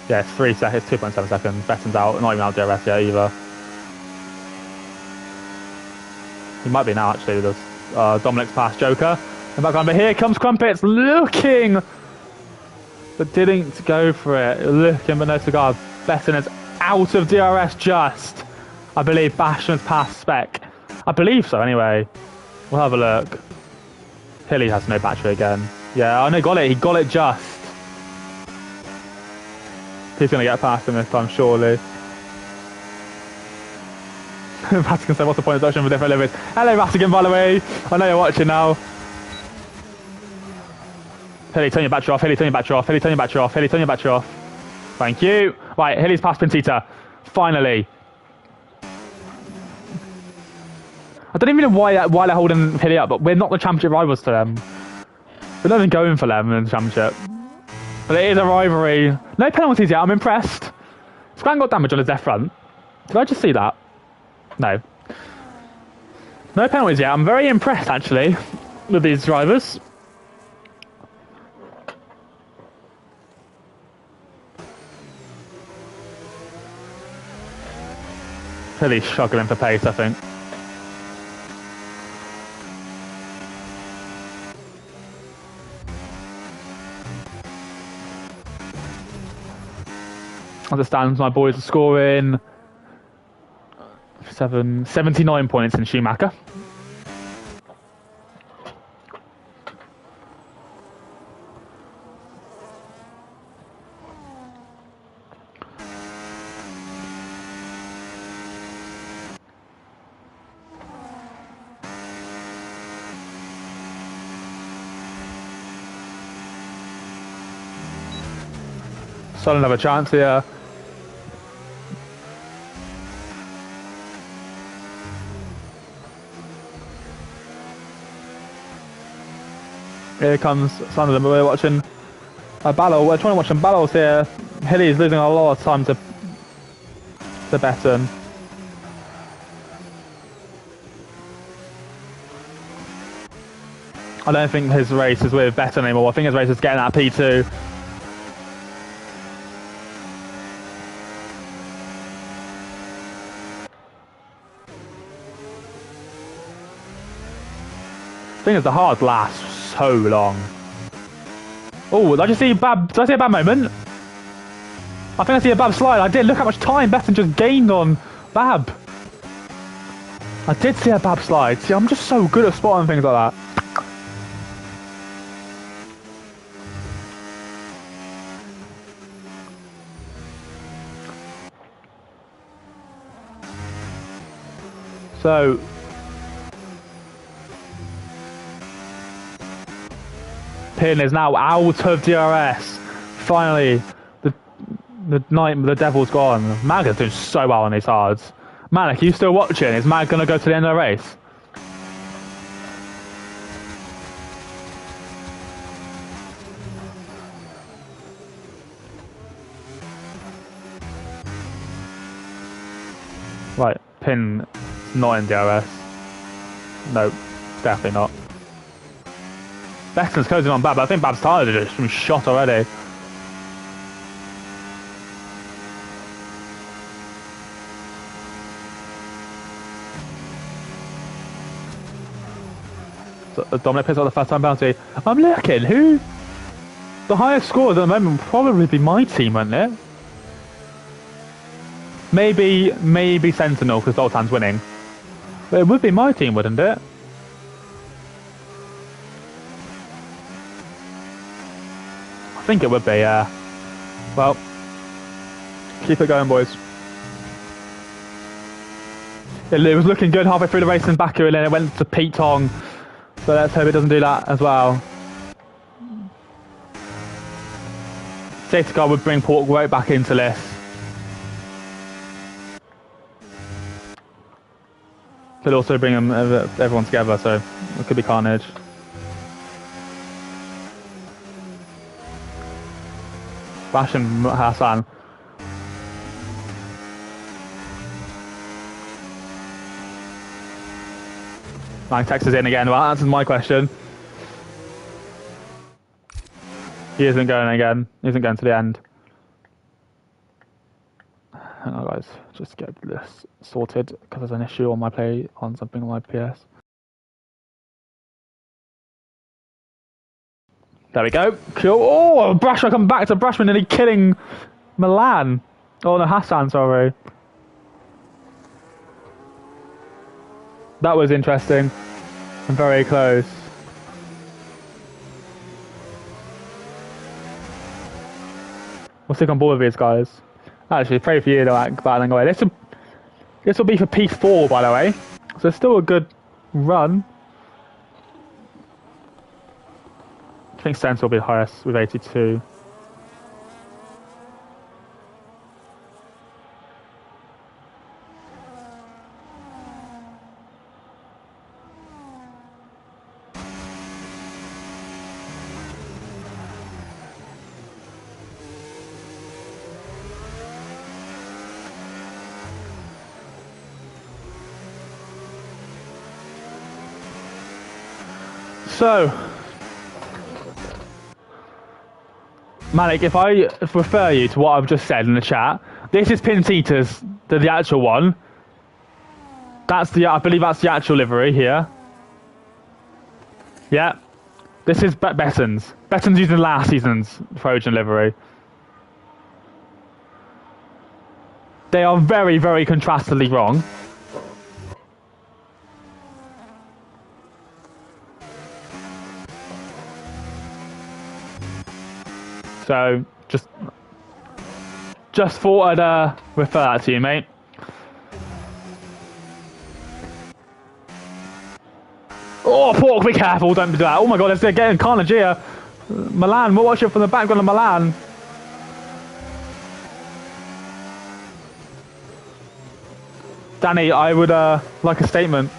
Yeah, it's 3 seconds, 2.7 seconds. Betten's out, not even out DRS yet either. He might be now, actually. There's Dominic's past Joker. But here comes Crumpets, looking, but didn't go for it. Looking, but no cigar. Betten is out of DRS just. I believe Bashman's past Spec. I believe so, anyway. We'll have a look. Hilly has no battery again. Yeah, I know, got it. He got it just. He's going to get past him this time, surely. Vatican said, what's the point of searching for different limits? Hello, Vatican, by the way. I know you're watching now. Hilly, turn your battery off. Hilly, turn your battery off. Hilly, turn your battery off. Hilly, turn your battery off. Thank you. Right, Hilly's past Pentita. Finally. I don't even know why they're holding Hilly up, but we're not the championship rivals to them. We're not even going for them in the championship. But it is a rivalry. No penalties yet. I'm impressed. Scran got damage on his left front. Did I just see that? No. No penalties yet. I'm very impressed, actually, with these drivers. Really struggling for pace, I think. Understands my boys are scoring 79 points in Schumacher. So another chance here. Here comes some of them. We're watching a battle. We're trying to watch some battles here. Hilly is losing a lot of time to Betten. I don't think his race is with Betten anymore. I think his race is getting that P2. The thing is, the hard lasts so long. Oh, did I just see a bad? Did I see a bad moment? I think I see a Bab slide. I did. Look how much time Betten just gained on Bab. I did see a Bab slide. See, I'm just so good at spotting things like that. So. Pin is now out of DRS. Finally, the devil's gone. Mag is doing so well on these hards. Malik, are you still watching? Is Mag going to go to the end of the race? Right, Pin not in DRS. No, definitely not. Becton's closing on Bab, but I think Bab's tired of just being shot already. So Dominic picks up the first time bounty. I'm looking, who? The highest score at the moment would probably be my team, wouldn't it? Maybe Sentinel, because Zoltan's winning. But it would be my team, wouldn't it? I think it would be, yeah. Well, keep it going, boys. It was looking good halfway through the race in Baku, and then it went to Pete Tong. So let's hope it doesn't do that as well. Safety car would bring Pork right back into this. Could also bring them, everyone together, so it could be carnage. Bash and Hassan. Nine Texas in again. Well, that answers my question. He isn't going again. He isn't going to the end. Hang on, guys. Just get this sorted because there's an issue on my play on something on my PS. There we go. Cool. Oh, Brashman come back to Brashman nearly killing Milan. Oh no, Hassan. Sorry. That was interesting and very close. We'll stick on board with these guys. Actually, pray for you to battling away. This will be for P4, by the way. So it's still a good run. I think Sense will be highest with 82. So, Malik, if I refer you to what I've just said in the chat, this is Pincetas, the actual one. That's the, I believe that's the actual livery here. Yeah. This is Betton's. Betton's using last season's Trojan livery. They are very, very contrastedly wrong. So, just thought I'd refer that to you, mate. Oh, Pork, be careful, don't do that. Oh my god, it's getting carnage here. Milan, watch it from the background of Milan. Danny, I would like a statement.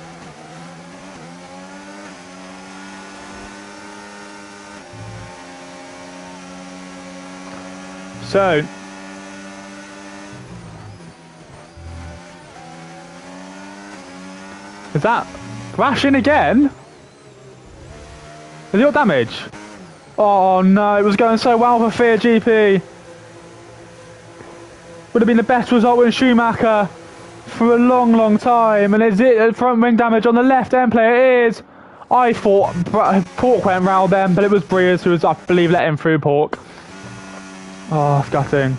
So, is that crashing again? Has he got damage? Oh no, it was going so well for Fear GP. Would have been the best result with Schumacher for a long, long time. And is it front wing damage on the left end player? It is. I thought Pork went round them, but it was Breers who was, I believe, letting through Pork. Oh, it's gutting.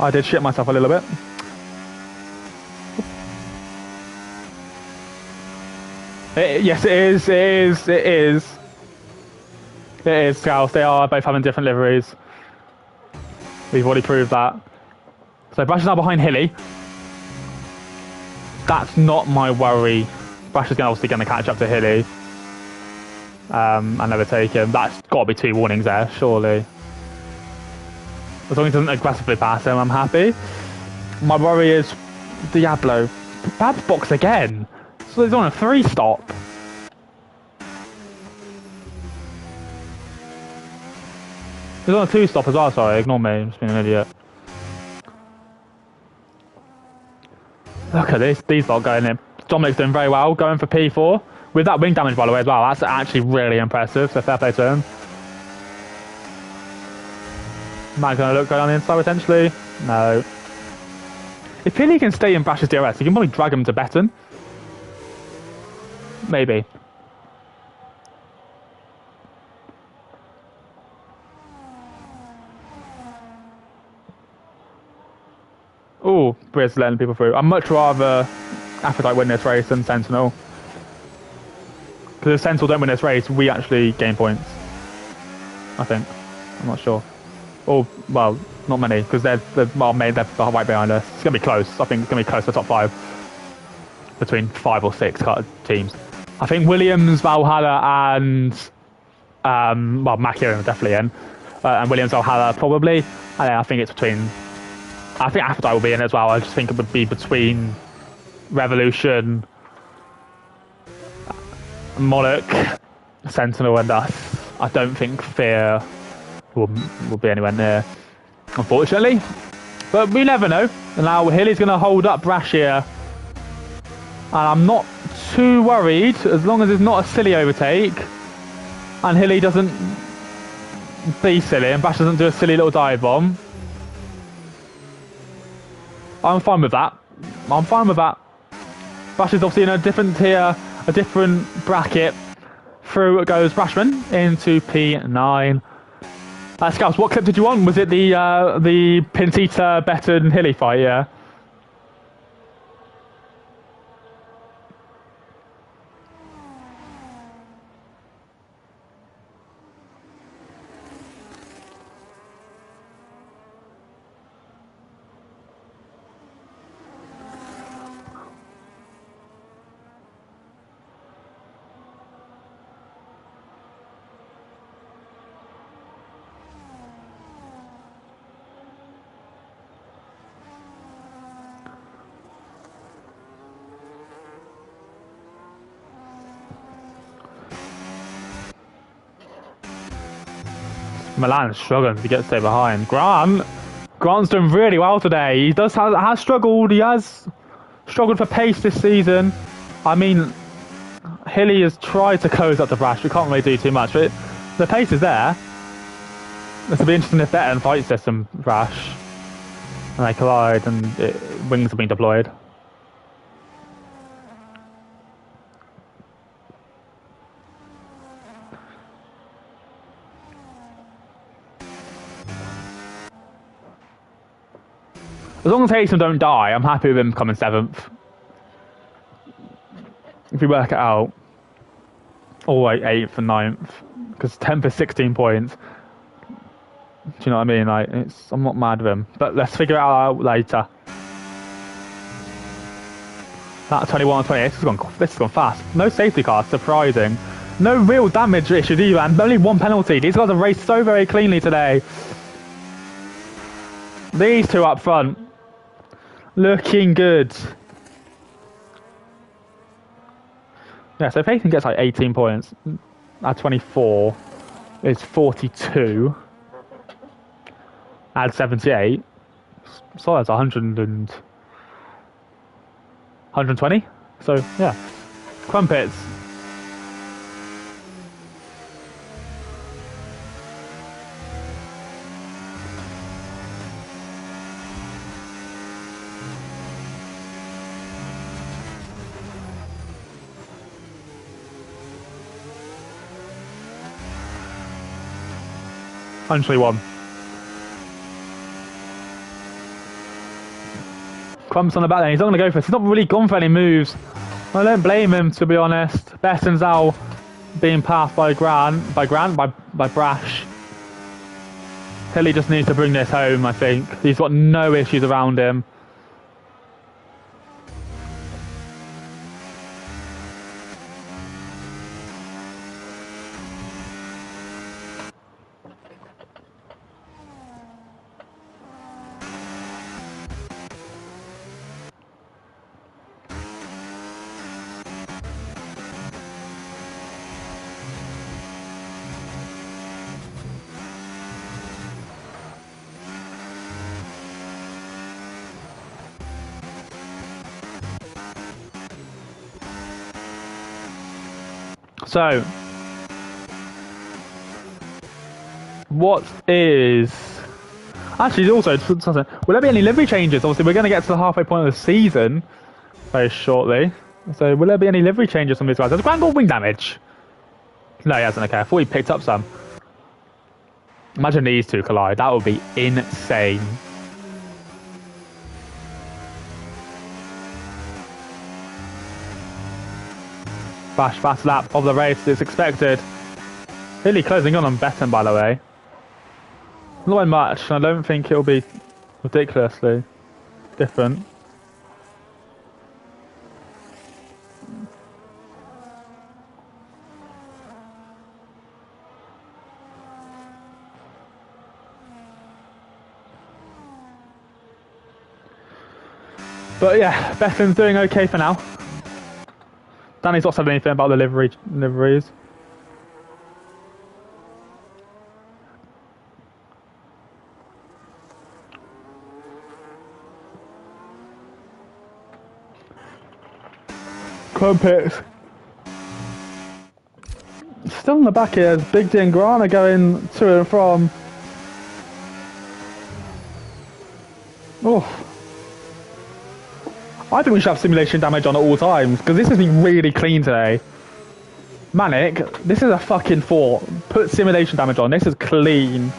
I did shit myself a little bit. Yes, it is. It is. It is. It is, Scouse. They are both having different liveries. We've already proved that. So Brash is now behind Hilly. That's not my worry. Brash is obviously going to catch up to Hilly. And overtake him. That's got to be 2 warnings there, surely. As long as he doesn't aggressively pass him, I'm happy. My worry is Diablo. Bad box again. So he's on a 3-stop. He's on a 2-stop as well, sorry. Ignore me, I'm just being an idiot. look at this. These lot going in. Dominic's doing very well, going for P4 with that wing damage, by the way, as well. That's actually really impressive. So fair play to him. Matt going to look going on the inside potentially. No. If Hilly can stay in Brash's DRS, he can probably drag him to Betten. Maybe. Oh, Briz letting people through. I'd much rather Aphrodite win this race than Sentinel. Because if Sentinel don't win this race, we actually gain points. I think. I'm not sure. Or, well, not many, because they're right behind us. It's going to be close. I think it's going to be close to the top 5. Between 5 or 6 teams. I think Williams, Valhalla, and Mac here are definitely in. And Williams, Valhalla probably. And then I think it's between... I think Aphrodite will be in as well. I just think it would be between Revolution, Monarch, Sentinel and us. I don't think Fear will be anywhere near, unfortunately. But we never know. And now Hilly's going to hold up Brash here. And I'm not too worried, as long as it's not a silly overtake. And Hilly doesn't be silly, and Brash doesn't do a silly little dive bomb. I'm fine with that. I'm fine with that. Brash is obviously in a different tier, a different bracket. Through goes Brashman into P9. Scouts, what clip did you want? Was it the Pintita, Betten, Hilly fight? Yeah. Milan's struggling to stay behind. Grant's done really well today. He has struggled. He has struggled for pace this season. I mean, Hilly has tried to close up the Brash. We can't really do too much, but the pace is there. It'll be interesting if Betten fights this and Brash, and they collide, and wings have been deployed. As long as Haysom don't die, I'm happy with him coming 7th. If we work it out. Or 8th and 9th. Because 10th is 16 points. Do you know what I mean? Like, I'm not mad with him. But let's figure it out later. That 21 and 28, this has gone fast. No safety car, surprising. No real damage issues either, and only 1 penalty. These guys have raced so very cleanly today. These two up front. Looking good. Yeah, so if Hayden gets like 18 points, add 24 is 42. Add 78. So that's 120. So, yeah. Crumpets. Country one. Crump's on the back then. He's not going to go for this. He's not really gone for any moves. I don't blame him, to be honest. Betten's now being passed by Brash. Hilly just needs to bring this home, I think. He's got no issues around him. So, what is... Actually, also, will there be any livery changes? Obviously, we're going to get to the halfway point of the season very shortly. So, will there be any livery changes from these guys? Has Grant got wing damage? No, he hasn't. Okay, I thought he picked up some. Imagine these two collide. That would be insane. Fast lap of the race is expected. Really closing on Betten, by the way. Not by much. I don't think it'll be ridiculously different. But yeah, Betten's doing okay for now. Danny's not said anything about the liveries. Crumpets. Still in the back here, Big D and Grant are going to and from. Oh. I think we should have simulation damage on at all times, because this has been really clean today. Manic, this is a fucking fort. Put simulation damage on, this is clean.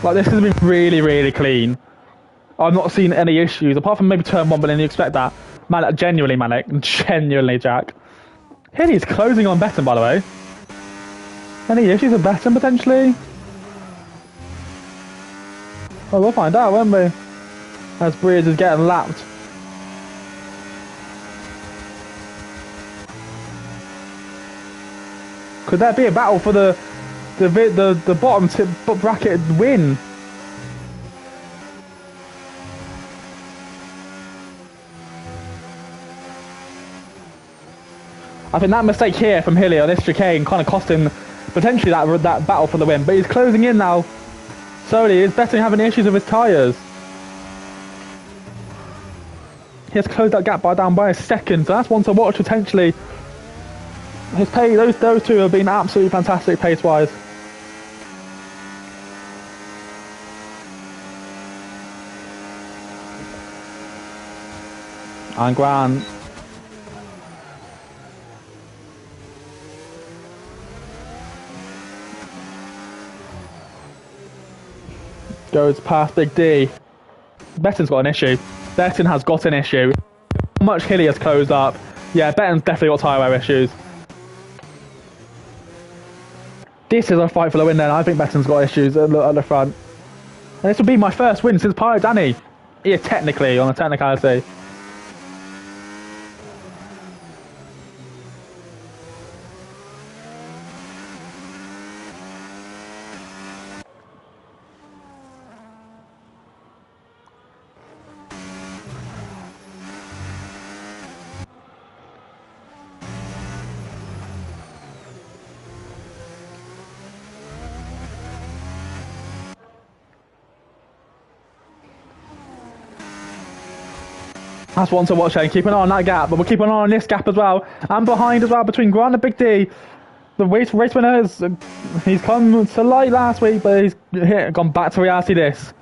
Like, this has been really, really clean. I've not seen any issues, apart from maybe turn one, but then you expect that. Man, genuinely, Manic. Genuinely, Jack. Hilly's closing on Betten, by the way. Any issues with Betten, potentially? Well, we'll find out, won't we? As Breeze is getting lapped. Could there be a battle for the bottom tip bracket win? I think that mistake here from Hilly on this chicane kind of cost him potentially that battle for the win. But he's closing in now. Slowly, he's definitely having issues with his tyres. He has closed that gap down by a second, so that's one to watch potentially. His pace, those two have been absolutely fantastic pace-wise. And Grant. Goes past Big D. Betten's got an issue. Betten has got an issue. How much Hilly has closed up. Yeah, Betten's definitely got tyre wear issues. This is a fight for the win then. I think Betten's got issues at the front. And this will be my first win since Pirate Danny. Yeah, technically, on a technicality. That's one to watch, Shane. Keep an eye on that gap, but we'll keep an eye on this gap as well. And behind as well, between Grant and Big D. The race winner he's come to light last week, but he's gone back to reality this.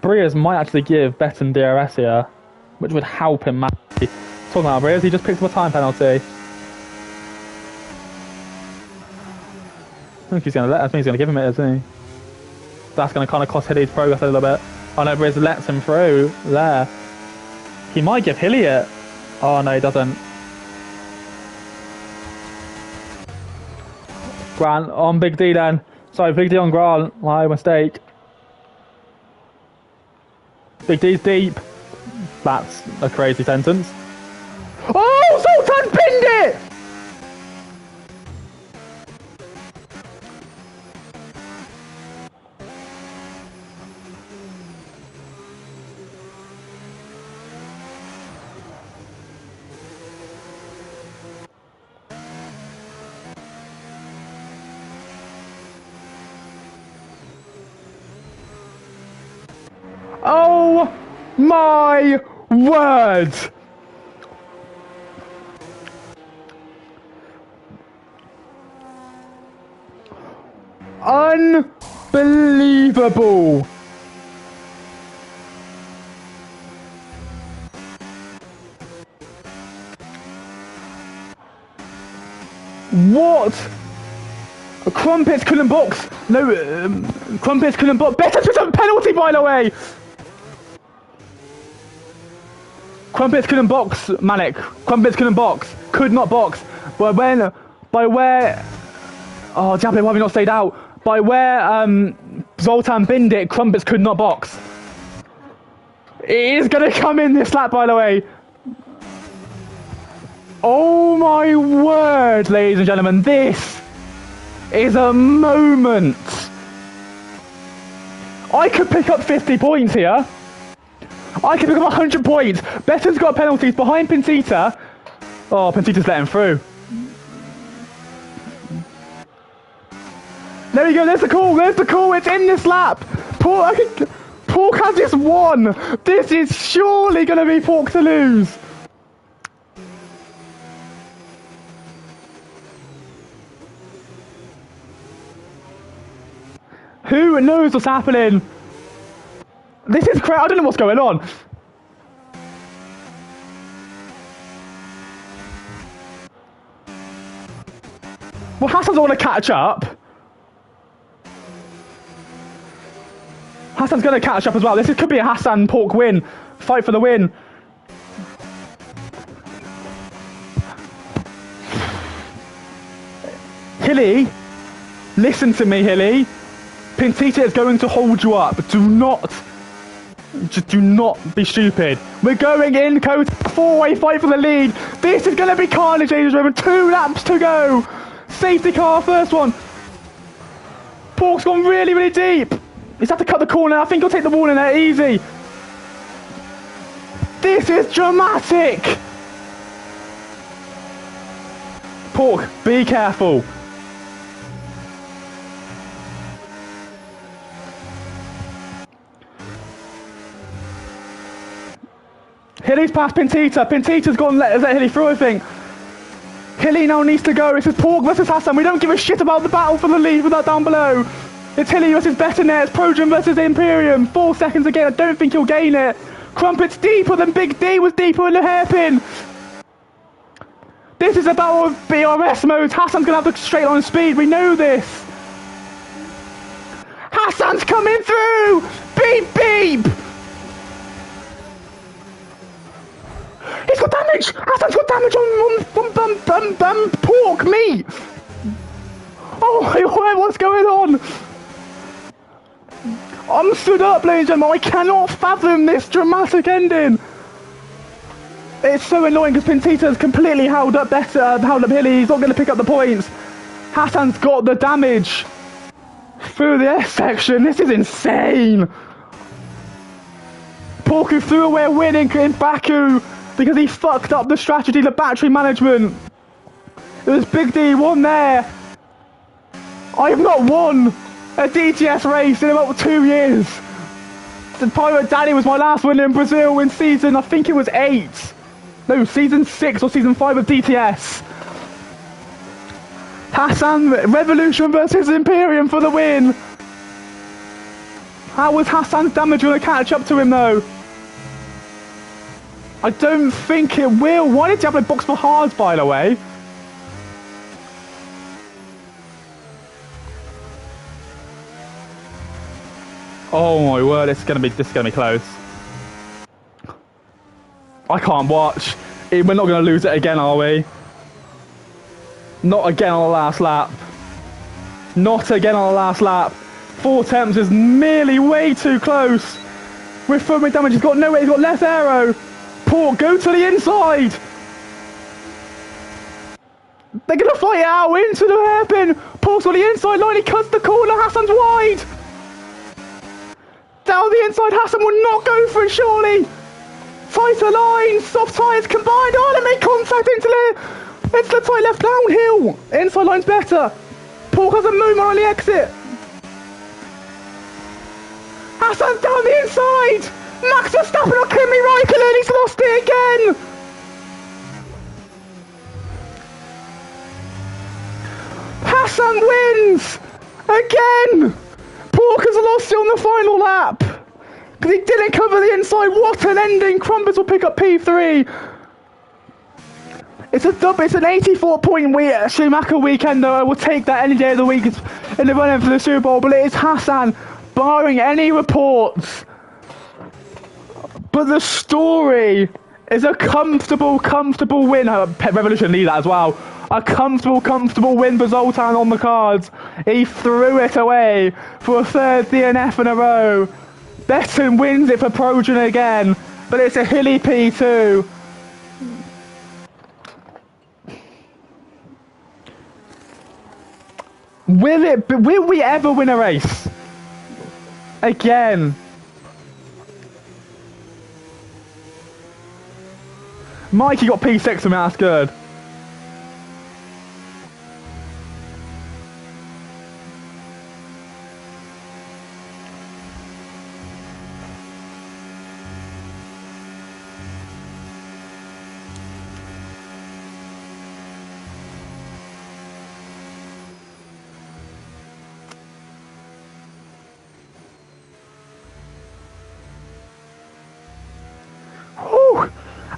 Breers might actually give Betten DRS here, which would help him massively. Talking about Breers, he just picked up a time penalty. I think he's going to let us, I think he's going to give him it, isn't he? That's going to kind of cost Hilly's progress a little bit. Oh no, Breers lets him through there. He might give Hilly it. Oh no, he doesn't. Grant on Big D then. Sorry, Big D on Grant. My mistake. Big D's deep. That's a crazy sentence. Oh, Sultan pinned it! my word! Unbelievable! What? Crumpets couldn't box. No, Crumpets couldn't box. Better took a penalty, by the way. Crumpets couldn't box, Malik. Crumpets couldn't box. Could not box. But when, by where... Oh, Diablo, why have we not stayed out? By where Zoltan binned it, Crumpets could not box. It is going to come in this lap, by the way. Oh my word, ladies and gentlemen, this is a moment. I could pick up 50 points here. I could pick up 100 points. Better's got penalties behind Pentita. Oh, Pentita's letting through. There we go, there's the call, it's in this lap. Pork has just won. This is surely going to be Pork to lose. Who knows what's happening? This is crazy. I don't know what's going on. Well, Hassan's want to catch up. Hassan's going to catch up as well. This could be a Hassan Pork win. Fight for the win. Hilly, listen to me, Hilly. Pentita is going to hold you up. Just do not be stupid. We're going in, code 4-way fight for the lead. This is going to be carnage, ladies and gentlemen. 2 laps to go. Safety car, first one. Pork's gone really, really deep. He's had to cut the corner. I think he'll take the wall in there, easy. This is dramatic. Pork, be careful. Hilly's past Pentita. Pentita's gone let Hilly through, I think. Hilly now needs to go. This is Pork versus Hassan. We don't give a shit about the battle for the lead with that down below. It's Hilly versus Betternet. It's Progen versus Imperium. 4 seconds again. I don't think he'll gain it. Crumpet's deeper than Big D was deeper in the hairpin. This is a battle of BRS modes. Hassan's going to have the straight line speed. We know this. Hassan's coming through. Beep, beep. He's got damage! Hassan's got damage on Pork meat! Oh my word, what's going on? I'm stood up, ladies and gentlemen. I cannot fathom this dramatic ending. It's so annoying because Pentita's completely held up Hilly. He's not going to pick up the points. Hassan's got the damage through the S section. This is insane. Pork who threw away a win in Baku because he fucked up the strategy, the battery management. It was Big D won there. I have not won a DTS race in about 2 years. The Pirate Danny was my last win in Brazil in season, I think it was 8. No, season 6 or season 5 of DTS. Hassan, Revolution versus Imperium for the win. How was Hassan's damage going to catch up to him though? I don't think it will. Why did Diablo box for hards, by the way? Oh my word, this is gonna be close. I can't watch. We're not gonna lose it again, are we? Not again on the last lap. Not again on the last lap. 4 attempts is merely way too close. With thermal damage, he's got no way, he's got less aero. Pork, go to the inside! They're gonna fight it out into the hairpin! Pork's on the inside line, he cuts the corner, Hassan's wide! Down the inside, Hassan will not go for it, surely! Tighter line, soft tyres combined, oh, they make contact into the tight left downhill! Inside line's better! Pork has a movement on the exit! Hassan's down the inside! Max Verstappen or Kimi Raikkonen, he's lost it again! Hassan wins! Again! Porker's lost it on the final lap! Because he didn't cover the inside. What an ending! Crumbers will pick up P3. It's an 84-point Schumacher weekend though. I will take that any day of the week in the run-in for the Super Bowl. But it is Hassan, barring any reports. But the story is a comfortable win. Revolution need that as well. A comfortable win for Zoltan on the cards. He threw it away for a third DNF in a row. Betton wins it for Projan again, but it's a hilly P2. Will we ever win a race? Again. Mikey got P6 from that's good.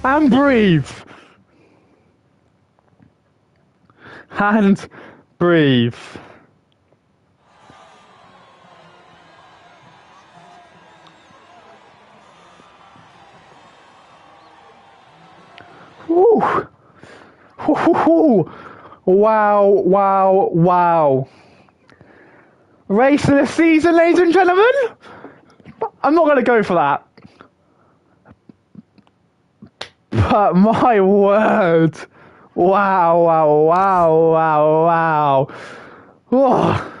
And breathe. And breathe. Woo. Wow. Race of the season, ladies and gentlemen. I'm not going to go for that. But my word. Wow. Oh,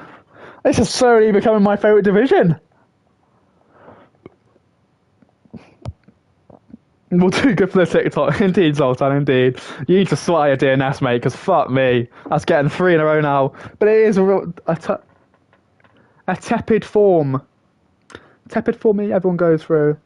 this is slowly becoming my favourite division. We'll do good for the TikTok. Indeed, Zoltan, indeed. You need to sort out your DNS, mate, because fuck me. That's getting 3 in a row now. But it is a tepid form. Tepid form everyone goes through.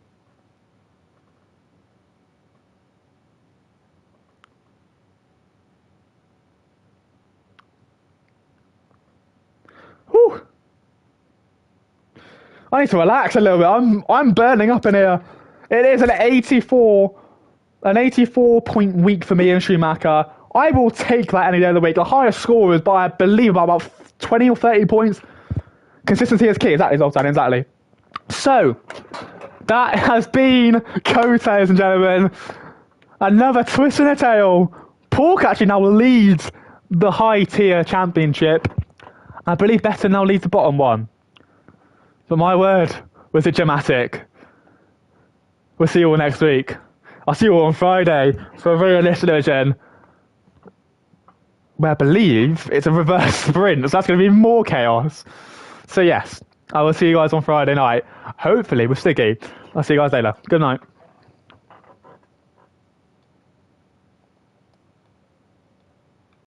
Whew. I need to relax a little bit. I'm burning up in here. It is an 84-point week for me and Schumacher. I will take that any day of the week. The highest score is by, I believe, about 20 or 30 points. Consistency is key. Exactly, Zoltan, exactly. So, that has been Cote, ladies and gentlemen. Another twist in the tail. Pork actually now leads the high-tier championship. I believe Betton now leads the bottom one. But my word, was it dramatic. We'll see you all next week. I'll see you all on Friday for a very realistic division, where I believe it's a reverse sprint, so that's going to be more chaos. So yes, I will see you guys on Friday night, hopefully with Stiggy. I'll see you guys later. Good night.